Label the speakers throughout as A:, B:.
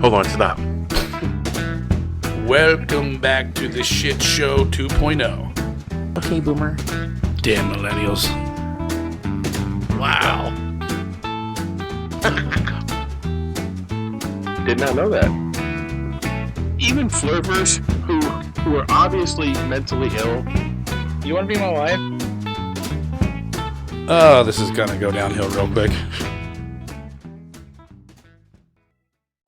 A: Hold on, stop. Welcome back to the Shit Show 2.0.
B: Okay, Boomer.
A: Damn millennials. Wow.
C: Did not know that. Even flirters who are obviously mentally ill. You want to be my wife?
A: Oh, this is gonna go downhill real quick.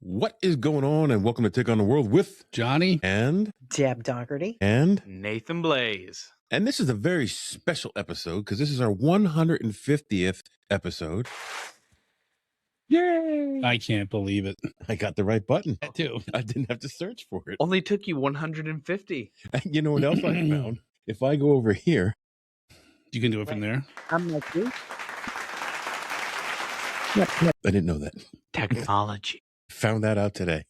D: What is going on? And welcome to Take on the World with
A: Johnny
D: and
B: Deb Dougherty.
E: Nathan Blaze.
D: and this is a very special episode because this is our 150th episode. Yay!
A: I can't believe it.
D: I got the right button.
A: I do.
D: I didn't have to search for it.
E: Only took you 150.
D: You know what else I found? If I go over here,
A: You can do it from there.
B: I'm like you.
D: I didn't know that.
E: Technology.
D: Found that out today.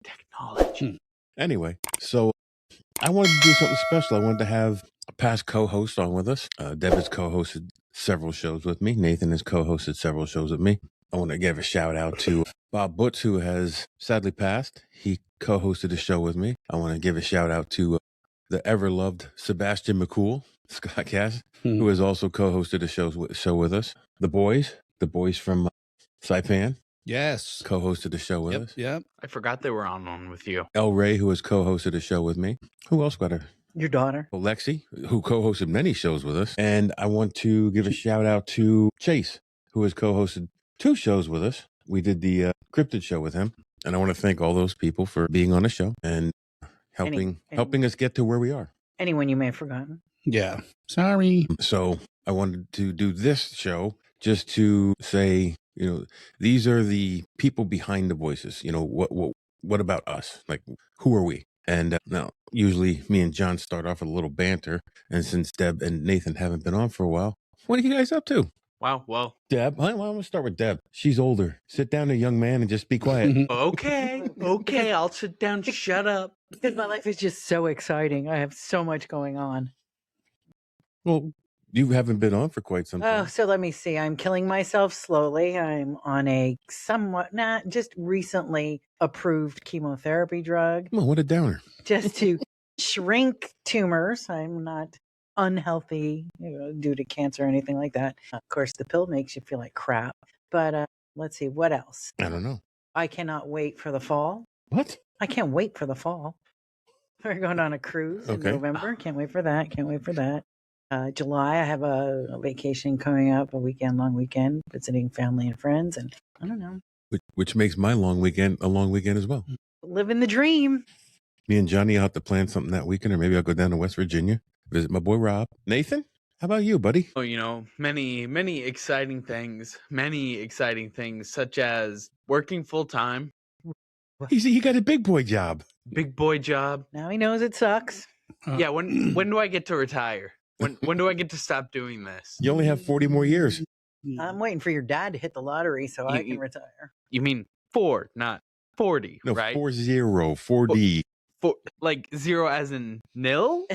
E: Technology.
D: Anyway, so I wanted to do something special. I wanted to have a past co-host on with us. Deb has co-hosted several shows with me. Nathan has co-hosted several shows with me. I want to give a shout out to Bob Butts, who has sadly passed. He co-hosted a show with me. I want to give a shout out to the ever-loved Sebastian McCool, Scott Cass, who has also co-hosted a show with us. The boys from Saipan,
A: Yes.
D: co-hosted a show with us.
A: Yep.
E: I forgot they were on one with you.
D: El Ray, who has co-hosted a show with me. Who else got her?
B: Your daughter.
D: Lexi, who co-hosted many shows with us. And I want to give a shout out to Chase, who has co-hosted 2 shows with us. We did the Cryptid show with him. And I want to thank all those people for being on the show and helping us get to where we are.
B: Anyone you may have forgotten.
A: Yeah. Sorry.
D: So I wanted to do this show just to say, you know, these are the people behind the voices. You know, what about us? Like, who are we? And now, usually me and John start off with a little banter. And since Deb and Nathan haven't been on for a while, what are you guys up to?
E: Wow. Well,
D: Deb, I'm going to start with Deb. She's older. Sit down, a young man, and just be quiet.
E: okay. Okay. I'll sit down. Shut up.
B: Because my life is just so exciting. I have so much going on.
D: Well, you haven't been on for quite some
B: Oh,
D: time.
B: so let me see. I'm killing myself slowly. I'm on a just recently approved chemotherapy drug
D: Come on, what a downer.
B: just to shrink tumors. I'm not unhealthy, due to cancer or anything like that. Of course, the pill makes you feel like crap. But let's see, what else?
D: I don't know.
B: I cannot wait for the fall.
D: What?
B: I can't wait for the fall. We're going on a cruise in
D: Okay.
B: November. Can't wait for that. July, I have a vacation coming up, long weekend, visiting family and friends. And I don't know,
D: Which makes my long weekend a long weekend as well.
B: living the dream.
D: Me and Johnny will have to plan something that weekend, or maybe I'll go down to West Virginia, visit my boy Rob. Nathan, how about you, buddy?
E: Oh, many exciting things. Many exciting things, such as working full time,
D: He got a big boy job.
E: big boy job.
B: Now he knows it sucks.
E: Yeah. When do I get to retire? When do I get to stop doing this?
D: You only have 40 more years.
B: I'm waiting for your dad to hit the lottery so I can
E: You-
B: retire.
E: You mean 4, not 40,
D: No,
E: right?
D: 40, 4D.
E: Like 0 as in nil?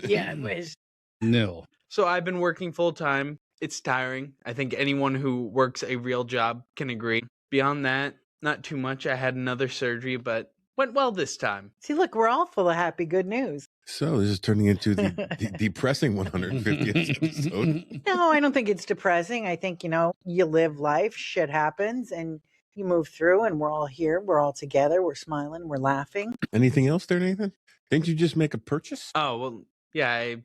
B: Yeah, I wish.
A: Nil.
E: So I've been working full time. It's tiring. I think anyone who works a real job can agree. Beyond that, not too much. I had another surgery, but went well this time.
B: See, look, we're all full of happy, good news.
D: So this is turning into the depressing 150th episode.
B: No, I don't think it's depressing. I think, you live life, shit happens, and you move through, and we're all here. We're all together. We're smiling. We're laughing.
D: Anything else there, Nathan? Didn't you just make a purchase?
E: Oh, well, yeah, I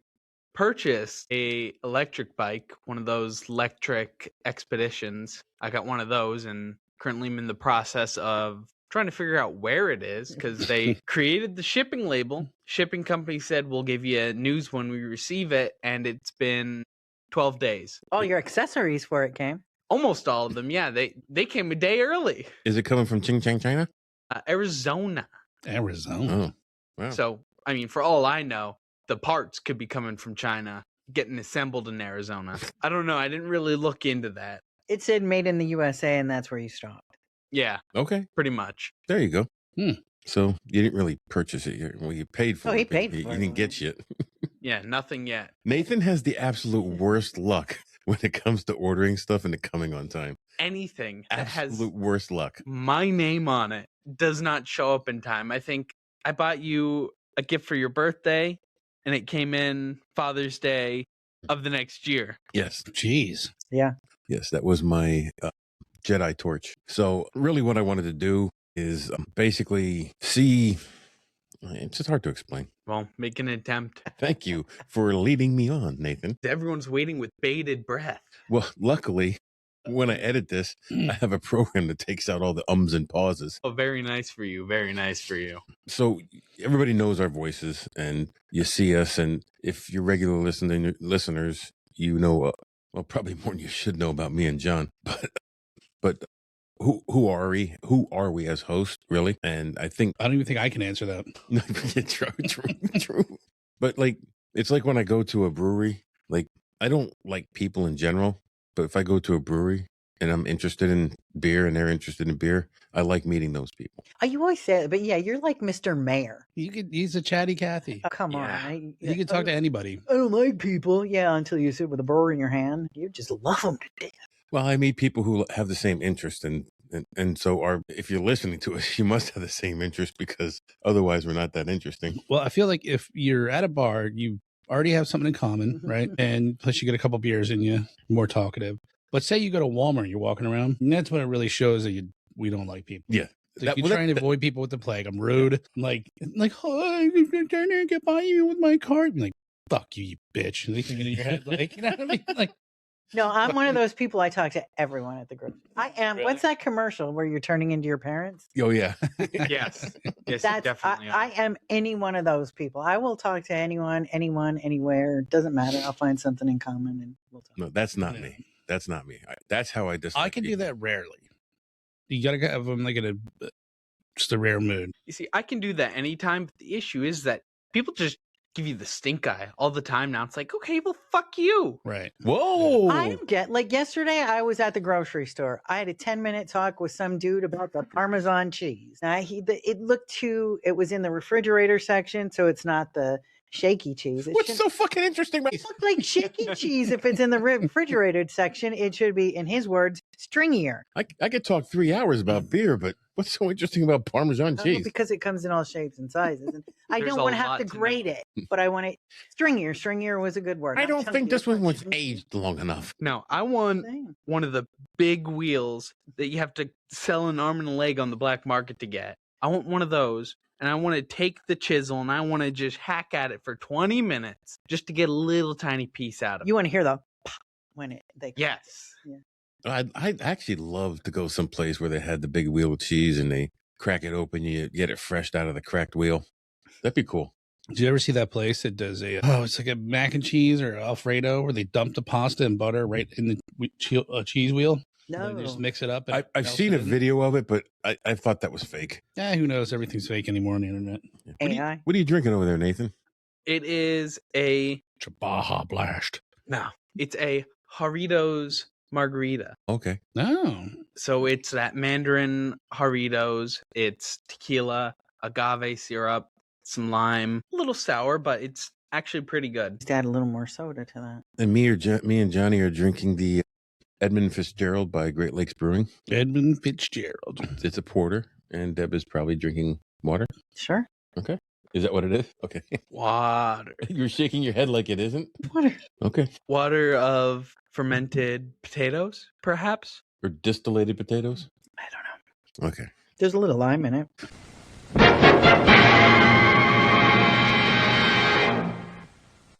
E: purchased a electric bike, one of those electric expeditions. I got one of those and currently I'm in the process of trying to figure out where it is because they created the shipping label. Shipping company said we'll give you news when we receive it, and it's been 12 days.
B: All your accessories for it came.
E: Almost all of them, yeah. They came a day early.
D: Is it coming from Ching Chang, China?
E: Arizona.
A: Arizona.
D: Oh, wow.
E: So, I mean, for all I know, the parts could be coming from China, getting assembled in Arizona. I don't know. I didn't really look into that.
B: It said made in the USA, and that's where you stopped.
E: Yeah,
D: Okay,
E: pretty much.
D: there you go.
A: Hmm.
D: So you didn't really purchase it. Well, you paid for
B: Oh,
D: it.
B: he
D: but
B: paid
D: you
B: for it.
D: didn't get shit.
E: Yeah, nothing yet.
D: Nathan has the absolute worst luck when it comes to ordering stuff and it coming on time.
E: Anything that has
D: Absolute worst luck.
E: my name on it does not show up in time. I think I bought you a gift for your birthday, and it came in Father's Day of the next year.
D: Yes.
F: Jeez.
B: Yeah.
D: Yes, that was my Jedi torch. So really what I wanted to do is basically see, it's just hard to explain.
E: Well, make an attempt.
D: Thank you for leading me on, Nathan.
E: Everyone's waiting with bated breath.
D: Well, luckily, when I edit this, I have a program that takes out all the ums and pauses.
E: Oh, very nice for you. Very nice for you.
D: So everybody knows our voices and you see us. And if you're regular listeners, you know, well, probably more than you should know about me and John. But who are we? Who are we as hosts, really? And I think
F: I don't even think I can answer that.
D: True. But like, it's like when I go to a brewery, like I don't like people in general, but if I go to a brewery and I'm interested in beer and they're interested in beer, I like meeting those people.
B: You always say it, but yeah, you're like Mr. Mayor.
F: He's a chatty Cathy.
B: Oh, come
E: Yeah.
B: on.
F: You can talk to anybody.
B: I don't like people. Yeah, until you sit with a brewer in your hand. You just love them to death.
D: Well, I meet people who have the same interest and so if you're listening to us, you must have the same interest because otherwise we're not that interesting.
F: Well, I feel like if you're at a bar, you already have something in common, right? And plus you get a couple beers in you, more talkative. But say you go to Walmart, you're walking around, and that's when it really shows that we don't like people.
D: Yeah.
F: Like you're trying to avoid people with the plague. I'm rude. I'm like, hi, I'm trying to get by you with my card. I'm like, fuck you, you bitch. And they thinking in your head, like, you know what I mean? Like,
B: No, I'm one of those people. I talk to everyone at the grocery. I am.
F: Really?
B: What's that commercial where you're turning into your parents?
D: Oh, yeah.
E: Yes. Yes,
B: That's
E: definitely.
B: I am any one of those people. I will talk to anyone, anywhere. Doesn't matter. I'll find something in common and we'll talk.
D: No, that's not
F: Yeah.
D: me. That's not me. That's how I dislike
F: I can do
D: people.
F: that rarely. You gotta have them like in just a rare mood.
E: You see, I can do that anytime, but the issue is that people just give you the stink eye all the time now. It's like, okay, well, fuck you.
F: Right.
D: Whoa.
B: I get like yesterday. I was at the grocery store. I had a 10-minute talk with some dude about the Parmesan cheese. Now it was in the refrigerator section, so it's not the shaky cheese. It
D: What's
B: should
D: so fucking interesting about
B: look like shaky cheese if it's in the refrigerated section. It should be, in his words, stringier.
D: I could talk 3 hours about beer, but what's so interesting about Parmesan
B: Oh,
D: cheese?
B: because it comes in all shapes and sizes. And I
E: There's
B: don't
E: a
B: want to have
E: lot
B: to
E: to know.
B: grade it, but I want it stringier. Stringier was a good word.
D: I
B: not
D: don't
B: chunky,
D: think this
B: it's not
D: one was
B: chunky.
D: aged long enough.
E: No, I want
B: Same.
E: one of the big wheels that you have to sell an arm and a leg on the black market to get. I want one of those, and I want to take the chisel and I want to just hack at it for 20 minutes just to get a little tiny piece out of it.
B: You want to hear the pop when they
E: Yes.
D: I'd actually love to go someplace where they had the big wheel of cheese and they crack it open, you get it fresh out of the cracked wheel. That'd be cool.
F: Did you ever see that place that does it's like a mac and cheese or Alfredo where they dump the pasta and butter right in the cheese wheel?
B: No,
F: They just mix it up. and
D: I've
F: melt
D: seen
F: it
D: a
F: in.
D: video of it, but I thought that was fake.
F: Who knows? Everything's fake anymore on the internet.
B: AI.
D: What are you drinking over there, Nathan?
E: It is a
F: It's a Baja Blast.
E: no, it's a Jarritos margarita.
D: Okay.
F: No.
E: So it's that Mandarin Jarritos, it's tequila, agave syrup, some lime, a little sour, but it's actually pretty good.
B: Just add a little more soda to that.
D: And me and Johnny are drinking the Edmund Fitzgerald by Great Lakes Brewing.
F: Edmund Fitzgerald.
D: It's a porter, and Deb is probably drinking water.
B: Sure.
D: Is that what it is? Okay.
E: Water.
D: You're shaking your head like it isn't?
B: Water.
D: Okay.
E: Water of fermented potatoes, perhaps?
D: Or distillated potatoes?
B: I don't know.
D: Okay.
B: There's a little lime in it.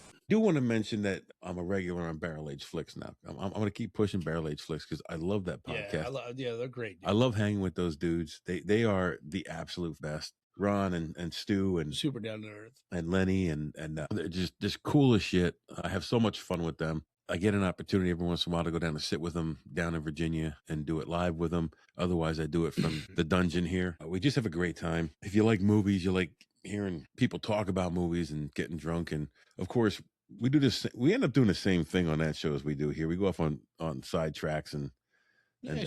D: I do want to mention that I'm a regular on Barrel Age Flicks now. I'm going to keep pushing Barrel Age Flicks because I love that podcast.
F: Yeah, they're great.
D: I love hanging with those dudes. They are the absolute best. Ron and Stu and
F: Super down to earth.
D: Lenny and they're just cool as shit. I have so much fun with them. I get an opportunity every once in a while to go down and sit with them down in Virginia and do it live with them. Otherwise, I do it from the dungeon here. We just have a great time. If you like movies, you like hearing people talk about movies and getting drunk. And of course, we do this. We end up doing the same thing on that show as we do here. We go off on side tracks and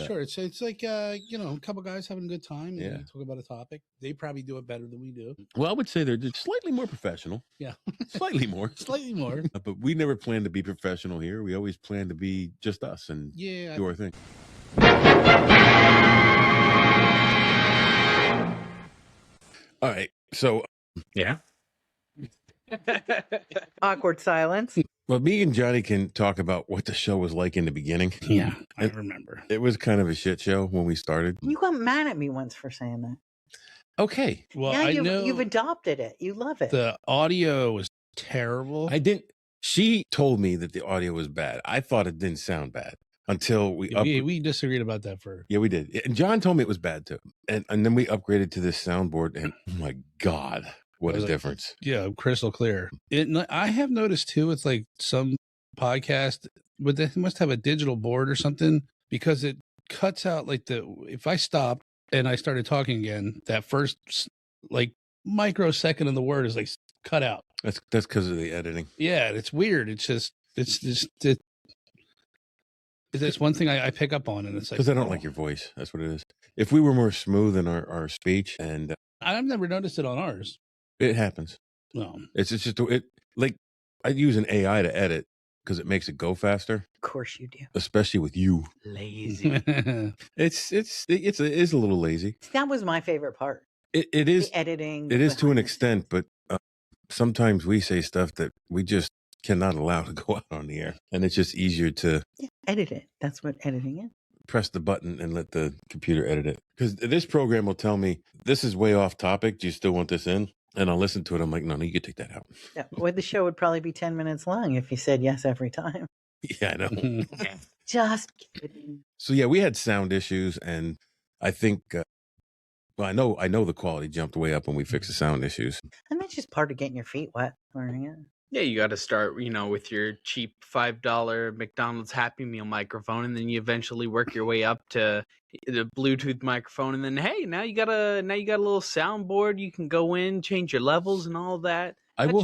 F: Sure. It's like a couple guys having a good time. And
D: Yeah.
F: talk about a topic. They probably do it better than we do.
D: well, I would say they're just slightly more professional.
F: Yeah.
D: Slightly more.
F: Slightly more.
D: But we never plan to be professional here. We always plan to be just us and
F: Yeah.
D: do our thing. All right. So,
C: Yeah.
B: Awkward silence.
D: well, me and Johnny can talk about what the show was like in the beginning.
F: Yeah, I
D: It-
F: remember.
D: It was kind of a shit show when we started.
B: You got mad at me once for saying that.
D: Okay.
F: Well,
B: now
F: I
B: you've,
F: know
B: you've adopted it. You love it.
F: the audio was terrible.
D: I didn't. She told me that the audio was bad. I thought it didn't sound bad until we
F: we disagreed about that for.
D: Yeah, we did. And John told me it was bad too. And then we upgraded to this soundboard, and oh my God, what
F: I
D: a
F: was like,
D: difference.
F: Yeah, crystal clear. I have noticed too, it's like some podcast, but they must have a digital board or something because it cuts out like if I stopped and I started talking again, that first like microsecond of the word is like cut out.
D: That's because of the editing.
F: Yeah, it's weird. It's one thing I pick up on, and it's like
D: Because I don't like your voice. That's what it is. If we were more smooth in our speech, and
F: I've never noticed it on ours.
D: it happens.
F: No,
D: It's just it like I use an AI to edit because it makes it go faster,
B: Of course you do.
D: especially with you.
E: Lazy.
D: It's a little lazy.
B: That was my favorite part.
D: It is
B: The editing.
D: it is to an
B: behind the
D: extent, but sometimes we say stuff that we just cannot allow to go out on the air, and it's just easier to
B: Yeah, edit it. That's what editing is.
D: press the button and let the computer edit it. Because this program will tell me this is way off topic. Do you still want this in? And I'll listen to it. I'm like, no, you can take that out.
B: Yeah. Well, the show would probably be 10 minutes long if you said yes every time.
D: Yeah, I know.
B: Just kidding.
D: So yeah, we had sound issues, and I think, well, I know the quality jumped way up when we fixed the sound issues.
B: And that's just part of getting your feet wet, learning it.
E: Yeah, you got to start, with your cheap $5 McDonald's Happy Meal microphone, and then you eventually work your way up to the Bluetooth microphone, and then hey, now you got a little soundboard. You can go in, change your levels, and all that.
D: I will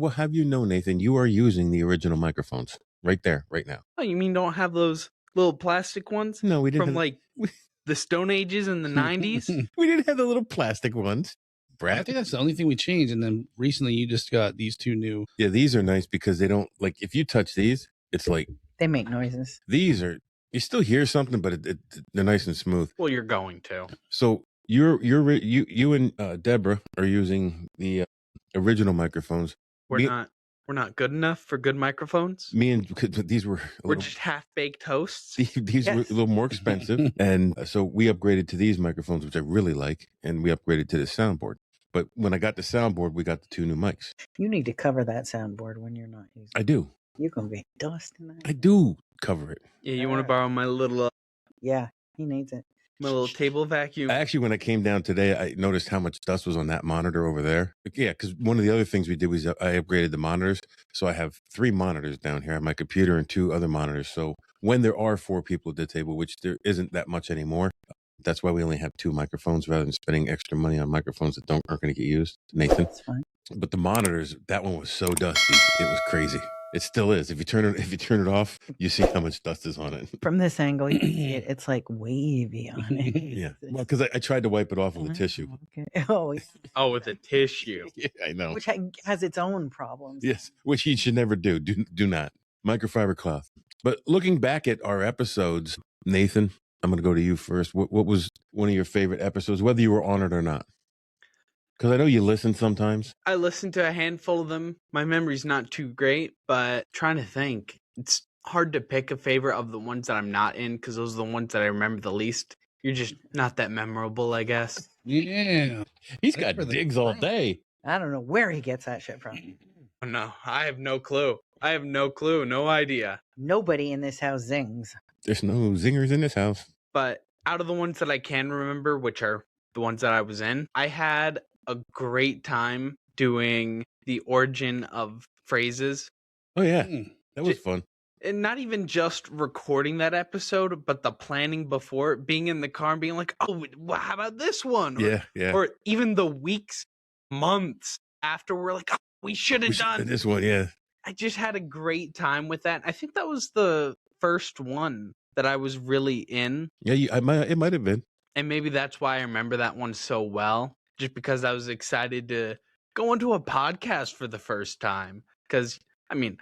D: have you know, Nathan, you are using the original microphones right there, right now.
E: Oh, you mean don't have those little plastic ones
D: No, we didn't.
E: from
D: have,
E: like the Stone Ages in the 90s?
D: we didn't have the little plastic ones.
F: I
D: Brad.
F: think that's the only thing we changed. And then recently, you just got these two new.
D: Yeah, these are nice because they don't like if you touch these, it's like
B: They make noises.
D: these are you still hear something, but they're nice and smooth.
E: Well, you're going to.
D: So you and Deborah are using the original microphones.
E: We're
D: Me-
E: not good enough for good microphones.
D: Me and these were
E: We're just half-baked hosts.
D: these were a
B: Yes.
D: little more expensive, and so we upgraded to these microphones, which I really like, and we upgraded to the soundboard. But when I got the soundboard, we got the two new mics.
B: You need to cover that soundboard when you're not using
D: I
B: it.
D: do.
B: You're going to be dust in that.
D: I do cover it.
E: Yeah, you want to borrow my little
B: Yeah, he needs it.
E: table vacuum?
D: Actually, when I came down today, I noticed how much dust was on that monitor over there. Yeah, because one of the other things we did was I upgraded the monitors. So I have 3 monitors down here. I have my computer and 2 other monitors. So when there are 4 people at the table, which there isn't that much anymore, that's why we only have 2 microphones rather than spending extra money on microphones that aren't going to get used, Nathan.
B: That's fine.
D: But the monitors, that one was so dusty. It was crazy. It still is. If you turn it off, you see how much dust is on it.
B: From this angle, you can see it. It's like wavy on it.
D: Yeah. Well, because I tried to wipe it off with a tissue.
B: Okay. Oh, yeah.
E: Oh, with a tissue.
D: Yeah, I know.
B: Which has its own problems.
D: Yes, which you should never do. Do not. Microfiber cloth. But looking back at our episodes, Nathan, I'm going to go to you first. What was one of your favorite episodes, whether you were on it or not? Because I know you listen sometimes.
E: I listened to a handful of them. My memory's not too great, but trying to think. It's hard to pick a favorite of the ones that I'm not in because those are the ones that I remember the least. You're just not that memorable, I guess.
F: Yeah.
D: He's
F: Thanks
D: got
F: for the-
D: digs all day.
B: I don't know where he gets that shit from.
E: Oh, no, I have no clue. I have no clue, no idea.
B: Nobody in this house zings.
D: There's no zingers in this house.
E: But out of the ones that I can remember, which are the ones that I was in, I had a great time doing the origin of phrases.
D: Oh, yeah.
F: Mm.
D: That was fun.
E: And not even just recording that episode, but the planning before it, being in the car and being like, oh, how about this one? Or,
D: Yeah, yeah.
E: or even the weeks, months after we're like, oh, we should have done.
D: This one, yeah.
E: I just had a great time with that. I think that was the first one that I was really in.
D: Yeah, it might have been.
E: And maybe that's why I remember that one so well, just because I was excited to go into a podcast for the first time. Because, I mean,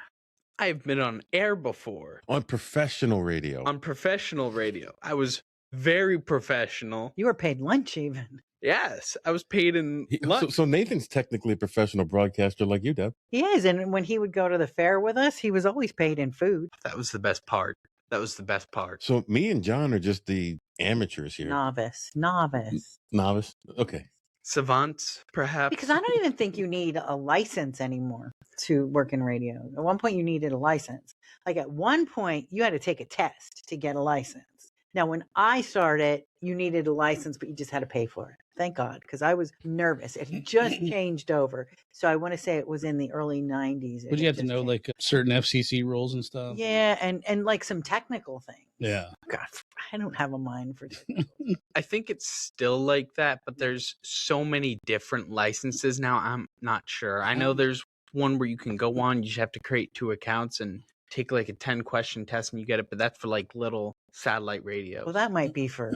E: I've been on air before.
D: On professional radio.
E: On professional radio. I was very professional.
B: You were paid lunch even.
E: Yes, I was paid in lunch.
D: So Nathan's technically a professional broadcaster like you, Deb.
B: He is, and when he would go to the fair with us, he was always paid in food.
E: That was the best part. That was the best part.
D: So me and John are just the amateurs here.
B: Novice.
D: Novice. Okay.
E: Savants, perhaps.
B: Because I don't even think you need a license anymore to work in radio. At one point, you needed a license. Like at one point, you had to take a test to get a license. Now, when I started, you needed a license, but you just had to pay for it. Thank God, because I was nervous. It had just changed over. So I want to say it was in the early 90s.
F: Would you have to know like certain FCC rules and stuff?
B: Yeah, and like some technical things.
F: Yeah.
B: God, I don't have a mind for
E: I think it's still like that, but there's so many different licenses now. I'm not sure. I know there's one where you can go on, you just have to create 2 accounts and take like a 10-question test and you get it, but that's for like little satellite radio.
B: Well, that might be for,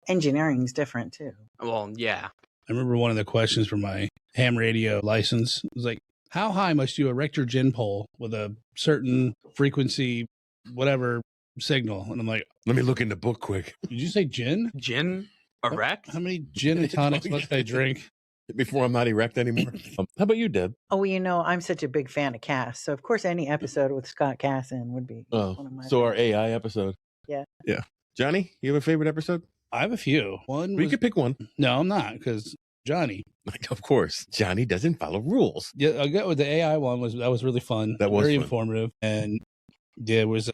B: engineering's different too.
E: Well, yeah.
F: I remember one of the questions for my ham radio license was like, how high must you erect your gin pole with a certain frequency, whatever signal? And I'm like,
D: let me look in the book quick.
F: Did you say gin?
E: Gin erect?
F: How many gin and tonics must I drink
D: before I'm not erect anymore? How about you, Deb?
B: Oh, I'm such a big fan of Cass. So, of course, any episode with Scott Casson would be one of my
D: so our AI episode.
B: Yeah.
D: Yeah. Johnny, you have a favorite episode?
F: I have a few.
D: We could pick one.
F: No, I'm not, because Johnny.
D: Of course. Johnny doesn't follow rules.
F: Yeah, I'll get with the AI one. That was really fun.
D: That was
F: very
D: fun.
F: Informative. And there was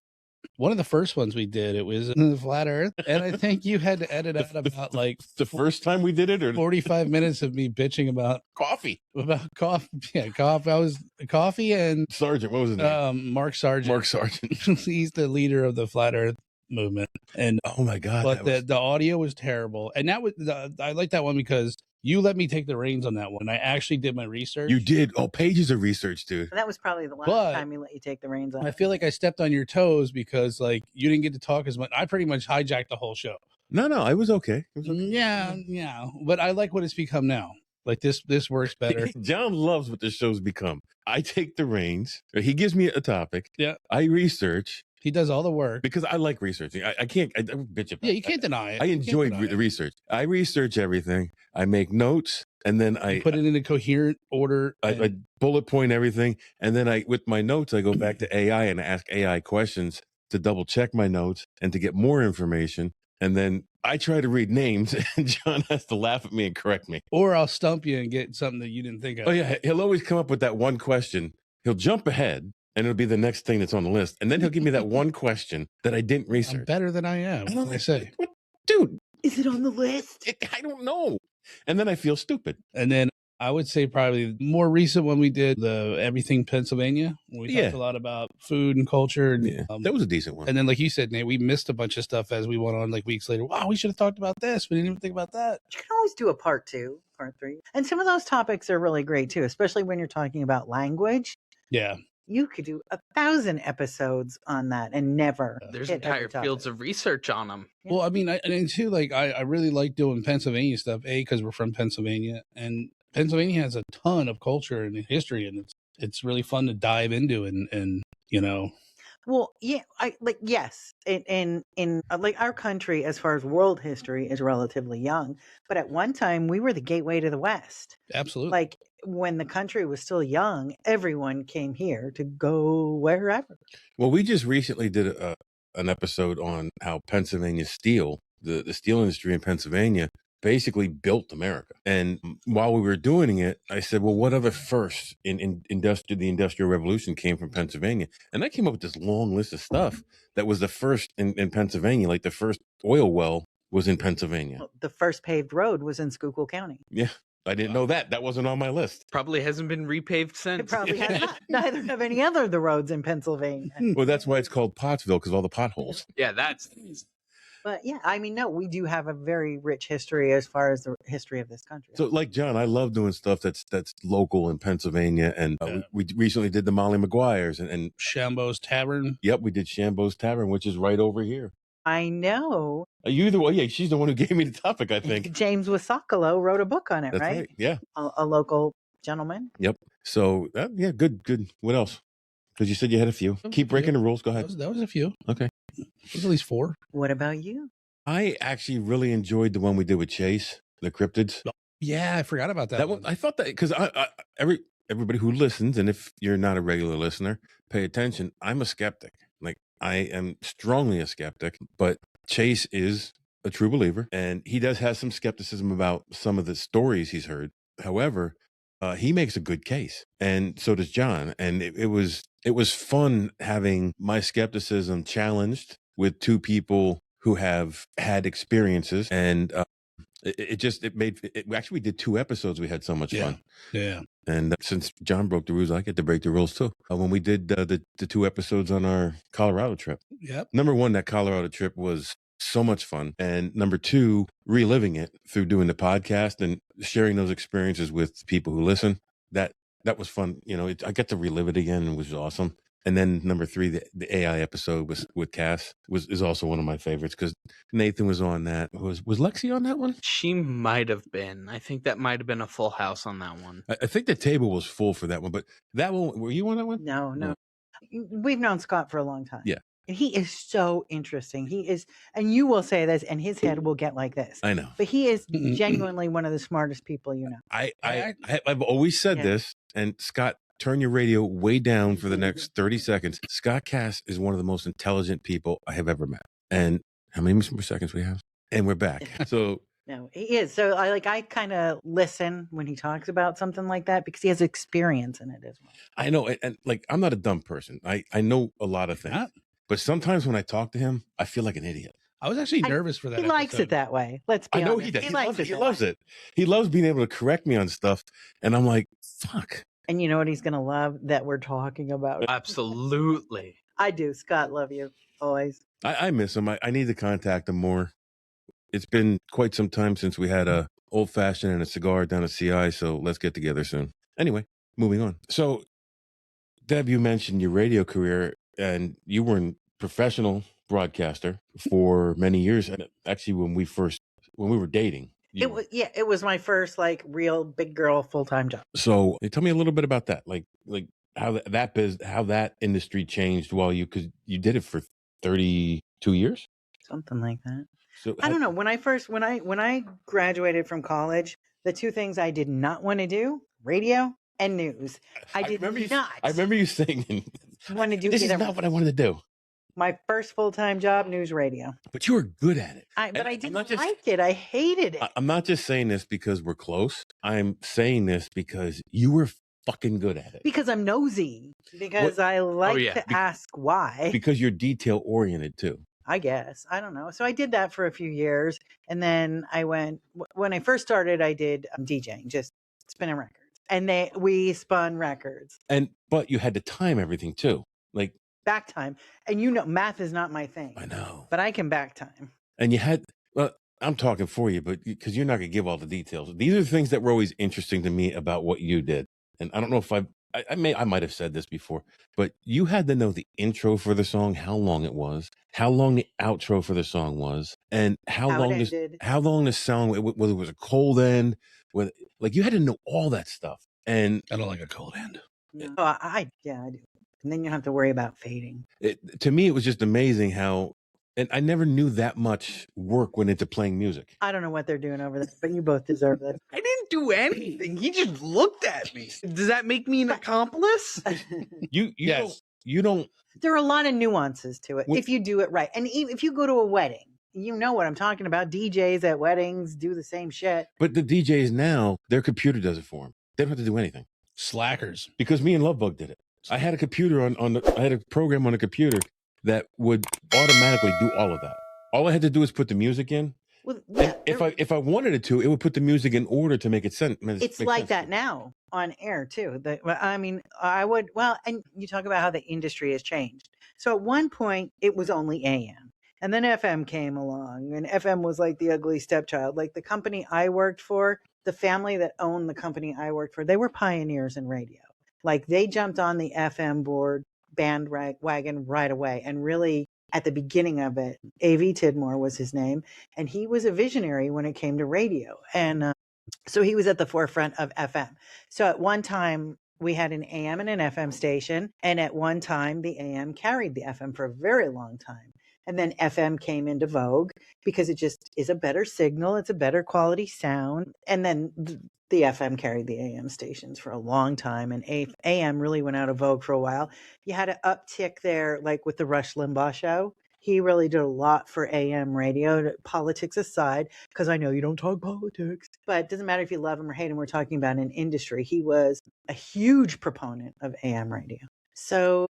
F: one of the first ones we did. It was in the flat earth. And I think you had to edit out about like
D: the first time we did it, or
F: 45 minutes of me bitching about
D: coffee.
F: About coffee. Yeah, coffee. I was coffee and
D: Sargent. What was his name?
F: Mark Sargent.
D: Mark Sargent.
F: He's the leader of the flat earth movement. And
D: oh my God.
F: But the audio was terrible. And that was I like that one because you let me take the reins on that one. I actually did my research.
D: You did. Oh, pages of research, dude.
B: That was probably the last time we let you take the reins on.
F: I feel like I stepped on your toes because like you didn't get to talk as much. I pretty much hijacked the whole show.
D: No, I was okay.
F: Yeah. But I like what it's become now. Like this works better.
D: John loves what the show's become. I take the reins. He gives me a topic.
F: Yeah.
D: I research.
F: He does all the work.
D: Because I like researching. I can't bitch about it.
F: Yeah, you can't deny it.
D: I enjoy the research. I research everything. I make notes, and then I
F: put it in a coherent order.
D: I bullet point everything, and then with my notes, I go back to AI and ask AI questions to double check my notes and to get more information. And then I try to read names, and John has to laugh at me and correct me.
F: Or I'll stump you and get something that you didn't think of.
D: Oh, yeah. He'll always come up with that one question. He'll jump ahead, and it'll be the next thing that's on the list. And then he'll give me that one question that I didn't research.
F: I'm better than I am. What can I say?
D: What? Dude.
B: Is it on the list?
D: I don't know. And then I feel stupid.
F: And then I would say probably more recent when we did the Everything Pennsylvania. We talked a lot about food and culture. And,
D: that was a decent one.
F: And then, like you said, Nate, we missed a bunch of stuff as we went on like weeks later. Wow, we should have talked about this. We didn't even think about that.
B: You can always do a part 2, part 3. And some of those topics are really great too, especially when you're talking about language.
F: Yeah.
B: You could do 1,000 episodes on that and never.
E: There's entire fields of research on them.
F: Yeah. Well, I mean, and too, like I really like doing Pennsylvania stuff. Because we're from Pennsylvania, and Pennsylvania has a ton of culture and history, and it's really fun to dive into, and you know.
B: Well, yeah, yes, in like our country, as far as world history, is relatively young, but at one time we were the gateway to the West.
F: Absolutely.
B: Like when the country was still young, everyone came here to go wherever.
D: Well, we just recently did an episode on how Pennsylvania steel, the steel industry in Pennsylvania, basically built America. And while we were doing it, I said, well, what other first in the Industrial Revolution came from Pennsylvania? And I came up with this long list of stuff that was the first in Pennsylvania, like the first oil well was in Pennsylvania.
B: Well, the first paved road was in Schuylkill County.
D: Yeah. I didn't know that. That wasn't on my list.
E: Probably hasn't been repaved since.
B: It probably has not. Neither have any other of the roads in Pennsylvania.
D: Well, that's why it's called Pottsville, because all the potholes.
E: Yeah, that's...
B: But yeah, I mean, no, we do have a very rich history as far as the history of this country.
D: So like John, I love doing stuff that's local in Pennsylvania. And we recently did the Molly Maguires and
F: Shambo's Tavern.
D: Yep, we did Shambo's Tavern, which is right over here.
B: I know.
D: You the one? Yeah, she's the one who gave me the topic, I think.
B: James Wasakalo wrote a book on it,
D: That's right? Yeah.
B: A local gentleman.
D: Yep. So, yeah, good. What else? Because you said you had a few. Keep breaking the rules. Go ahead.
F: That was a few.
D: Okay.
F: There's at least 4.
B: What about you?
D: I actually really enjoyed the one we did with Chase. the cryptids.
F: Yeah, I forgot about that.
D: That one, I thought that because everybody who listens, and if you're not a regular listener, pay attention. I'm a skeptic. Like I am strongly a skeptic, but Chase is a true believer, and he does have some skepticism about some of the stories he's heard. However, he makes a good case, and so does John. And it was fun having my skepticism challenged with two people who have had experiences, and we did 2 episodes. We had so much fun.
F: Yeah.
D: And since John broke the rules, I get to break the rules too. When we did the 2 episodes on our Colorado trip.
F: Yep.
D: Number 1, that Colorado trip was so much fun. And number 2, reliving it through doing the podcast and sharing those experiences with people who listen. That was fun. You know, I got to relive it again, and it was awesome. And then number 3, the AI episode with Cass is also one of my favorites because Nathan was on that. Was Lexi on that one?
E: She might have been. I think that might have been a full house on that one.
D: I think the table was full for that one, but that one, were you on that one?
B: No. We've known Scott for a long time.
D: Yeah.
B: And he is so interesting. He is, and you will say this, and his head will get like this.
D: I know.
B: But he is genuinely one of the smartest people you know.
D: I've always said this, and Scott, turn your radio way down for the next 30 seconds. Scott Cass is one of the most intelligent people I have ever met. And how many more seconds we have? And we're back. So
B: no, he is. So I kind of listen when he talks about something like that because he has experience in it as well.
D: I know, and like I'm not a dumb person. I know a lot of things, but sometimes when I talk to him, I feel like an idiot.
F: I was actually nervous for that.
B: He likes it that way. Let's be honest.
D: I know he does. He loves it.
B: Way.
D: He loves being able to correct me on stuff, and I'm like, fuck.
B: And you know what he's going to love? That we're talking about.
E: Absolutely.
B: I do. Scott, love you. Always.
D: I miss him. I need to contact him more. It's been quite some time since we had a old fashioned and a cigar down at CI, so let's get together soon. Anyway, moving on. So, Deb, you mentioned your radio career, and you were a professional broadcaster for many years. And actually, when we were dating.
B: It was my first real big girl full-time job.
D: So tell me a little bit about that, like how that industry changed because you did it for 32 years,
B: something like that.
D: So
B: I don't know. When I graduated from college, the 2 things I did not want to do: radio and news. I remember you saying, "I want to do
D: this is not what I wanted to do."
B: My first full-time job, news radio.
D: But you were good at it.
B: But I didn't like it. I hated it.
D: I'm not just saying this because we're close. I'm saying this because you were fucking good at it.
B: Because I'm nosy. Because I like to ask why.
D: Because you're detail-oriented, too.
B: I guess. I don't know. So I did that for a few years. And then when I first started, I did DJing, just spinning records. And we spun records.
D: But you had to time everything, too. Like,
B: back time. And math is not my thing.
D: I know.
B: But I can back time.
D: And you had, I'm talking for you, but because you're not going to give all the details. These are the things that were always interesting to me about what you did. And I don't know if I might have said this before, but you had to know the intro for the song, how long it was, how long the outro for the song was, and how long the song, whether it was a cold end, you had to know all that stuff. And
F: I don't like a cold end.
B: No, I do. And then you have to worry about fading.
D: To me, it was just amazing how, and I never knew that much work went into playing music.
B: I don't know what they're doing over there, but you both deserve it.
E: I didn't do anything. He just looked at me. Does that make me an accomplice?
D: You don't.
B: There are a lot of nuances to it if you do it right. And even if you go to a wedding, you know what I'm talking about. DJs at weddings do the same shit.
D: But the DJs now, their computer does it for them. They don't have to do anything.
F: Slackers.
D: Because me and Lovebug did it. I had a computer I had a program on a computer that would automatically do all of that. All I had to do was put the music in. Well, yeah, if I wanted it to, it would put the music in order to make it sense.
B: It's like that now on air too. And you talk about how the industry has changed. So at one point it was only AM, and then FM came along, and FM was like the ugly stepchild. Like the company I worked for, the family that owned the company I worked for, they were pioneers in radio. Like they jumped on the FM bandwagon right away. And really at the beginning of it, A.V. Tidmore was his name. And he was a visionary when it came to radio. And so he was at the forefront of FM. So at one time we had an AM and an FM station. And at one time the AM carried the FM for a very long time. And then FM came into vogue because it just is a better signal. It's a better quality sound. And then the FM carried the AM stations for a long time. And AM really went out of vogue for a while. You had an uptick there, like with the Rush Limbaugh show. He really did a lot for AM radio, politics aside, because I know you don't talk politics. But it doesn't matter if you love him or hate him. We're talking about an industry. He was a huge proponent of AM radio. So,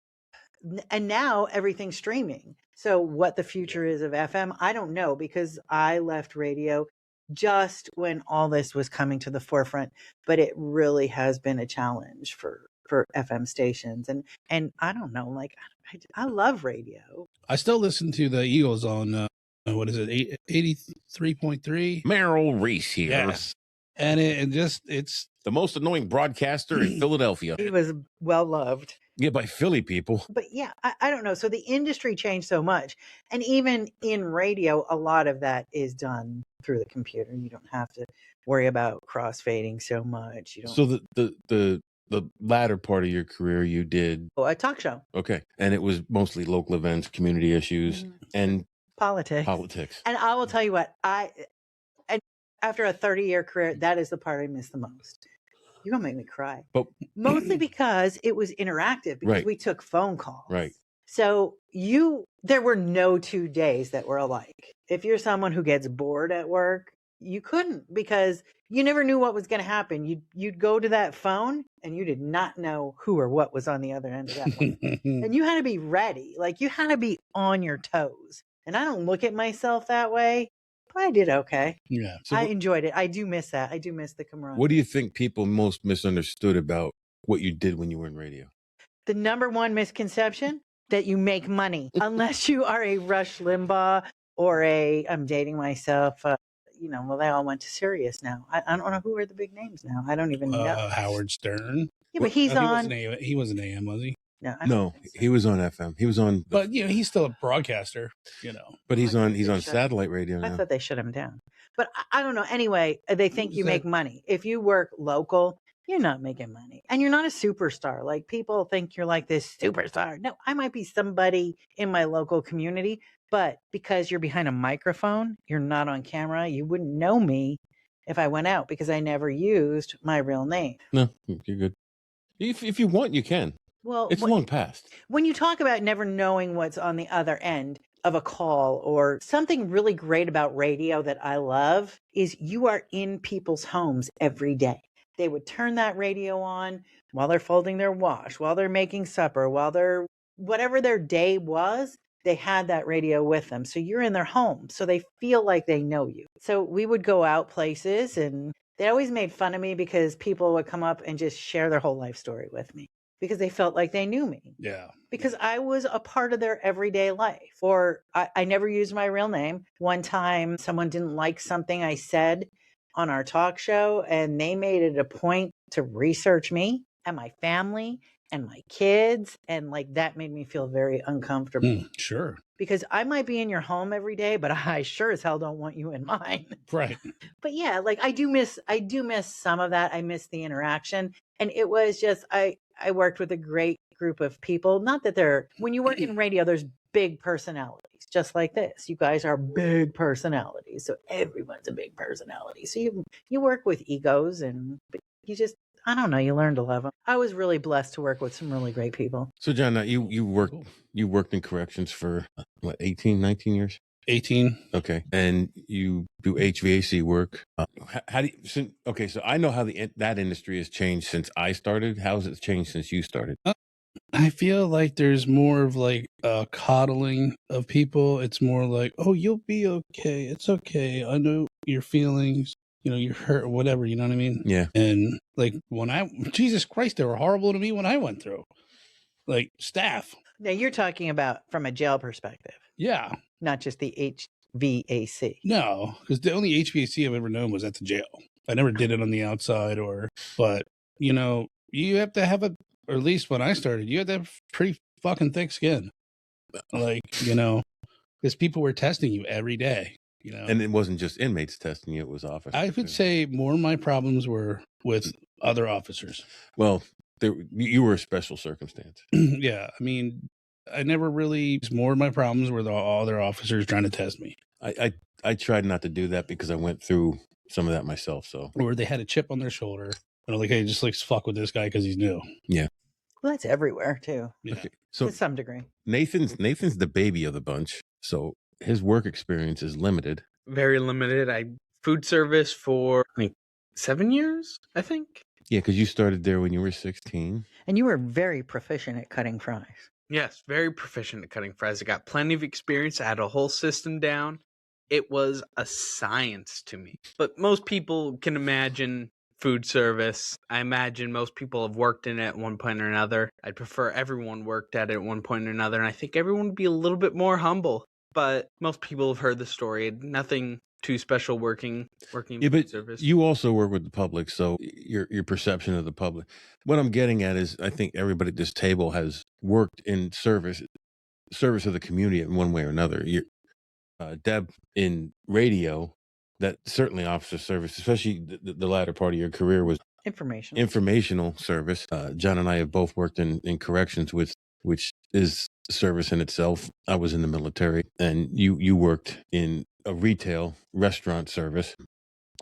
B: and now everything's streaming. So what the future is of FM, I don't know, because I left radio just when all this was coming to the forefront. But it really has been a challenge for FM stations. And I don't know, like, I love radio.
F: I still listen to the Eagles on, what is it, 83.3?
D: Merrill Reese here.
F: Yes. And it's
D: The most annoying broadcaster in Philadelphia.
B: He was well loved.
D: Yeah, by Philly people.
B: But yeah, I don't know. So the industry changed so much. And even in radio, a lot of that is done through the computer. You don't have to worry about crossfading so much. You don't.
D: So the latter part of your career you did,
B: A talk show.
D: okay, and it was mostly local events, community issues, and
B: Politics. And I will tell you what, and after a 30-year career, that is the part I miss the most. You're going to make me cry.
D: But
B: mostly because it was interactive, because
D: Right.
B: we took phone calls.
D: Right.
B: So there were no 2 days that were alike. If you're someone who gets bored at work, you couldn't, because you never knew what was going to happen. You'd go to that phone and you did not know who or what was on the other end of that one. And you had to be ready. Like, you had to be on your toes. And I don't look at myself that way, but I did okay.
F: yeah.
D: So
B: I
D: what,
B: enjoyed it. I do miss that. I do miss the camaraderie.
D: what do you think people most misunderstood about what you did when you were in radio?
B: The number one misconception, that you make money, unless you are a Rush Limbaugh or I'm dating myself. Well, they all went to Sirius now. I don't know who are the big names now. I don't even know.
F: Howard Stern.
B: Yeah, but he's on.
F: He wasn't AM, was he?
B: No, I don't
D: No,
B: think so.
D: he was on FM. He was on,
F: But he's still a broadcaster.
D: but he's
B: I
D: on
B: think they should.
D: satellite radio
B: I
D: now.
B: thought they shut him down. But I don't know. Anyway, they think
F: was
B: you
F: that?
B: make money. If you work local, you're not making money. And you're not a superstar. Like, people think you're like this superstar. No, I might be somebody in my local community, but because you're behind a microphone, you're not on camera, you wouldn't know me if I went out, because I never used my real name.
D: No, you're good. If you want, you can.
B: Well,
D: It's long past.
B: when you talk about never knowing what's on the other end of a call, or something really great about radio that I love, is you are in people's homes every day. They would turn that radio on while they're folding their wash, while they're making supper, while they're whatever their day was, they had that radio with them. So you're in their home. So they feel like they know you. So we would go out places, and they always made fun of me because people would come up and just share their whole life story with me, because they felt like they knew me,
F: Yeah.
B: because I was a part of their everyday life. Or I never used my real name. One time someone didn't like something I said on our talk show, and they made it a point to research me and my family and my kids. And like, that made me feel very uncomfortable,
F: Sure.
B: because I might be in your home every day, but I sure as hell don't want you in mine.
F: Right.
B: But yeah, like, I do miss some of that. I miss the interaction. And it was just, I worked with a great group of people. Not that when you work in radio, there's big personalities, just like this. You guys are big personalities. So everyone's a big personality. So you work with egos, and you just, I don't know, you learn to love them. I was really blessed to work with some really great people.
D: So John, now you worked in corrections for what, 18, 19 years?
F: 18.
D: Okay, and you do HVAC work. How do you? Okay, so I know how that industry has changed since I started. How has it changed since you started?
F: I feel like there's more of like a coddling of people. It's more like, oh, you'll be okay. It's okay. I know your feelings. You're hurt, whatever. You know what I mean?
D: Yeah.
F: And like Jesus Christ, they were horrible to me when I went through. Like, staff.
B: Now, you're talking about from a jail perspective,
F: Yeah.
B: not just the HVAC.
F: No, because the only HVAC I've ever known was at the jail. I never did it on the outside but you have to have or at least when I started, you had to have pretty fucking thick skin. Like, because people were testing you every day,
D: And it wasn't just inmates testing you; it was officers.
F: I would say more of my problems were with other officers.
D: Well, you were a special circumstance.
F: Yeah. I mean, I never really, more of my problems were the other officers trying to test me.
D: I tried not to do that because I went through some of that myself. So,
F: Or they had a chip on their shoulder. And I'm like, hey, just like fuck with this guy because he's new.
B: Well, that's everywhere too,
F: Yeah.
D: okay. So
B: to some degree.
D: Nathan's the baby of the bunch. So his work experience is limited.
E: Very limited. I food service for like 7 years, I think.
D: Yeah, because you started there when you were 16.
B: And you were very proficient at cutting fries.
E: Yes, very proficient at cutting fries. I got plenty of experience. I had a whole system down. It was a science to me. But most people can imagine food service. I imagine most people have worked in it at one point or another. I'd prefer everyone worked at it at one point or another. And I think everyone would be a little bit more humble. But most people have heard the story. Nothing too special working in
D: Yeah,
E: food
D: but
E: service.
D: you also work with the public, so your perception of the public. What I'm getting at is, I think everybody at this table has worked in service of the community in one way or another. Deb, in radio, that certainly officer service, especially the latter part of your career, was
B: Information.
D: informational service. John and I have both worked in corrections, which is service in itself. I was in the military, and you worked in a retail restaurant service.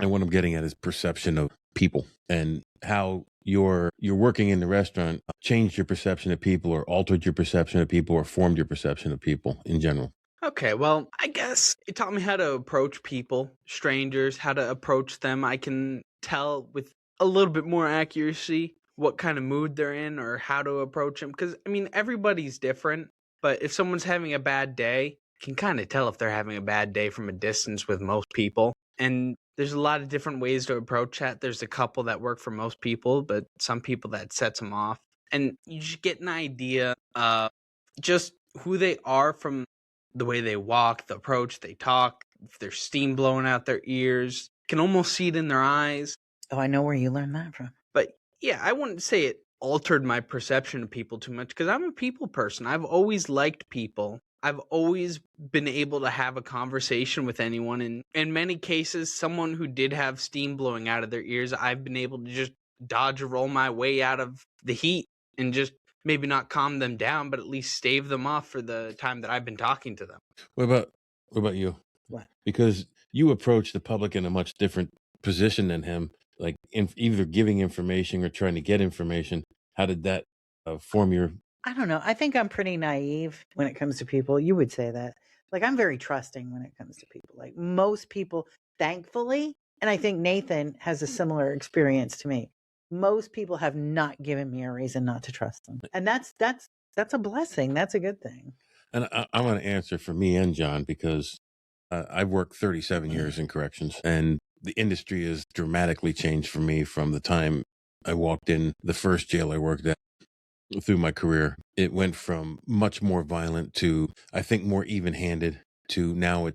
D: And what I'm getting at is perception of people and how your working in the restaurant changed your perception of people, or altered your perception of people, or formed your perception of people in general.
E: Okay, well, I guess it taught me how to approach people, strangers, how to approach them. I can tell with a little bit more accuracy what kind of mood they're in or how to approach them. Because, I mean, everybody's different. But if someone's having a bad day, you can kind of tell if they're having a bad day from a distance with most people. And there's a lot of different ways to approach that. There's a couple that work for most people, but some people that sets them off. And you just get an idea of just who they are from the way they walk, the approach, they talk, if there's steam blowing out their ears. You can almost see it in their eyes.
B: Oh, I know where you learned that from.
E: But yeah, I wouldn't say it altered my perception of people too much because I'm a people person. I've always liked people. I've always been able to have a conversation with anyone. And in many cases, someone who did have steam blowing out of their ears, I've been able to just dodge or roll my way out of the heat and just maybe not calm them down, but at least stave them off for the time that I've been talking to them.
D: What about you?
B: What?
D: Because you approach the public in a much different position than him, like either giving information or trying to get information. How did that form your?
B: I don't know. I think I'm pretty naive when it comes to people. You would say that. Like, I'm very trusting when it comes to people. Like most people, thankfully, and I think Nathan has a similar experience to me. Most people have not given me a reason not to trust them. And that's a blessing. That's a good thing.
D: And I want to answer for me and John, because I've worked 37 years in corrections, and the industry has dramatically changed for me from the time I walked in the first jail I worked at through my career. It went from much more violent to, I think, more even-handed, to now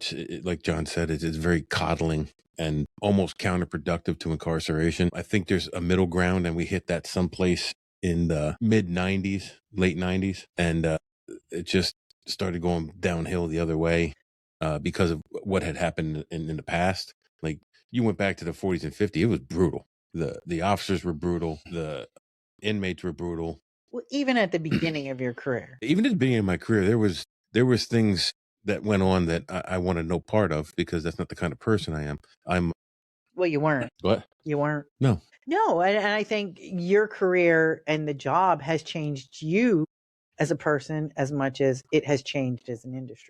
D: like John said, it's very coddling and almost counterproductive to incarceration. I think there's a middle ground, and we hit that someplace in the mid-90s, late 90s, and it just started going downhill the other way because of what had happened in the past. Like, you went back to the 40s and 50s, it was brutal. The officers were brutal. The inmates were brutal.
B: Well, even at the beginning of your career.
D: Even at the beginning of my career, there was things that went on that I wanted no part of, because that's not the kind of person I am.
B: Well, you weren't.
D: What?
B: You weren't.
D: No.
B: No, and I think your career and the job has changed you as a person as much as it has changed as an industry.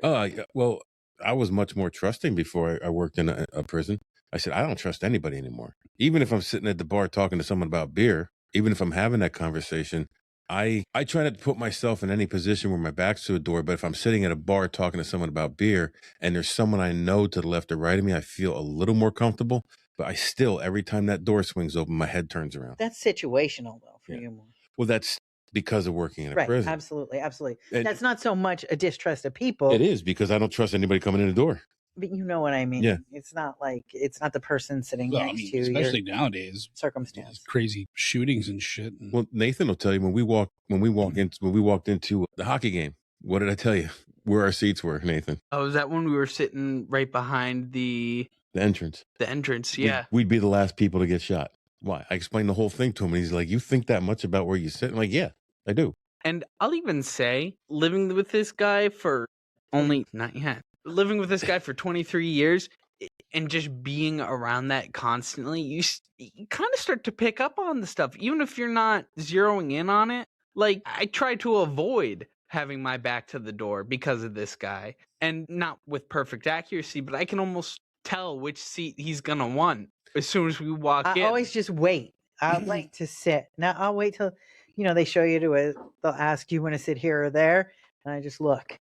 D: Well, I was much more trusting before I worked in a prison. I said, I don't trust anybody anymore. Even if I'm sitting at the bar talking to someone about beer, even if I'm having that conversation, I try not to put myself in any position where my back's to a door. But if I'm sitting at a bar talking to someone about beer and there's someone I know to the left or right of me, I feel a little more comfortable. But I still, every time that door swings open, my head turns around.
B: That's situational, though, for
D: Yeah.
B: you more.
D: Well, that's because of working in a
B: Right.
D: prison.
B: Absolutely. Absolutely.
D: And
B: That's not so much a distrust of people,
D: it is, because I don't trust anybody coming in the door.
B: but you know what I mean.
D: Yeah.
B: It's not the person sitting
F: Well, I
B: next
F: mean,
B: to you.
F: especially nowadays,
B: Circumstance.
F: these crazy shootings and shit. And
D: Well, Nathan will tell you when we walked into the hockey game. What did I tell you? Where our seats were, Nathan?
E: Oh, is that when we were sitting right behind the
D: The entrance.
E: entrance? Yeah.
D: We'd be the last people to get shot. Why? I explained the whole thing to him, and he's like, "You think that much about where you sit?" I'm like, "Yeah, I do."
E: And I'll even say, living with this guy for living with this guy for 23 years and just being around that constantly, you kind of start to pick up on the stuff, even if you're not zeroing in on it. Like, I try to avoid having my back to the door because of this guy, and not with perfect accuracy, but I can almost tell which seat he's gonna want as soon as we walk
B: I
E: in.
B: always just wait. I'll wait to sit. Now I'll wait till, they show you to it. They'll ask, do you want to sit here or there? And I just look.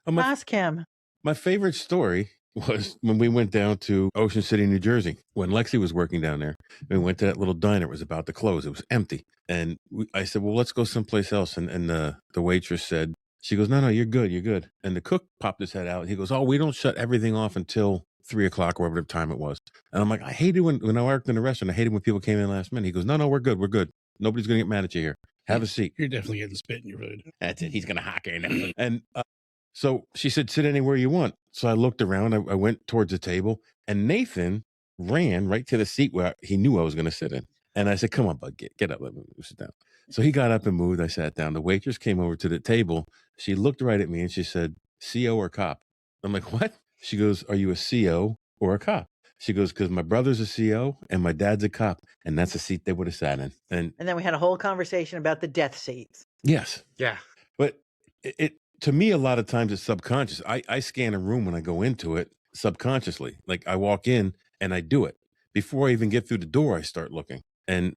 B: Ask him.
D: My favorite story was when we went down to Ocean City, New Jersey, when Lexi was working down there. We went to that little diner. It was about to close. It was empty. And I said, well, let's go someplace else. And the waitress said, she goes, no, you're good. You're good. And the cook popped his head out. He goes, oh, we don't shut everything off until 3 o'clock or whatever time it was. And I'm like, I hate it when I worked in a restaurant. I hated when people came in last minute. He goes, no, we're good. We're good. Nobody's going to get mad at you here. Have a seat.
F: You're definitely getting spit in your food.
D: That's it. He's going to hock in. And so she said, sit anywhere you want. So I looked around. I went towards the table, and Nathan ran right to the seat where he knew I was going to sit in. And I said, come on, bud, get up. Let me sit down. So he got up and moved. I sat down. The waitress came over to the table. She looked right at me and she said, CO or cop? I'm like, what? She goes, are you a CO or a cop? She goes, because my brother's a CO and my dad's a cop. And that's a seat they would have sat in. And
B: then we had a whole conversation about the death seats.
D: yes.
E: Yeah.
D: But it to me, a lot of times it's subconscious. I scan a room when I go into it subconsciously. Like I walk in and I do it. Before I even get through the door, I start looking. And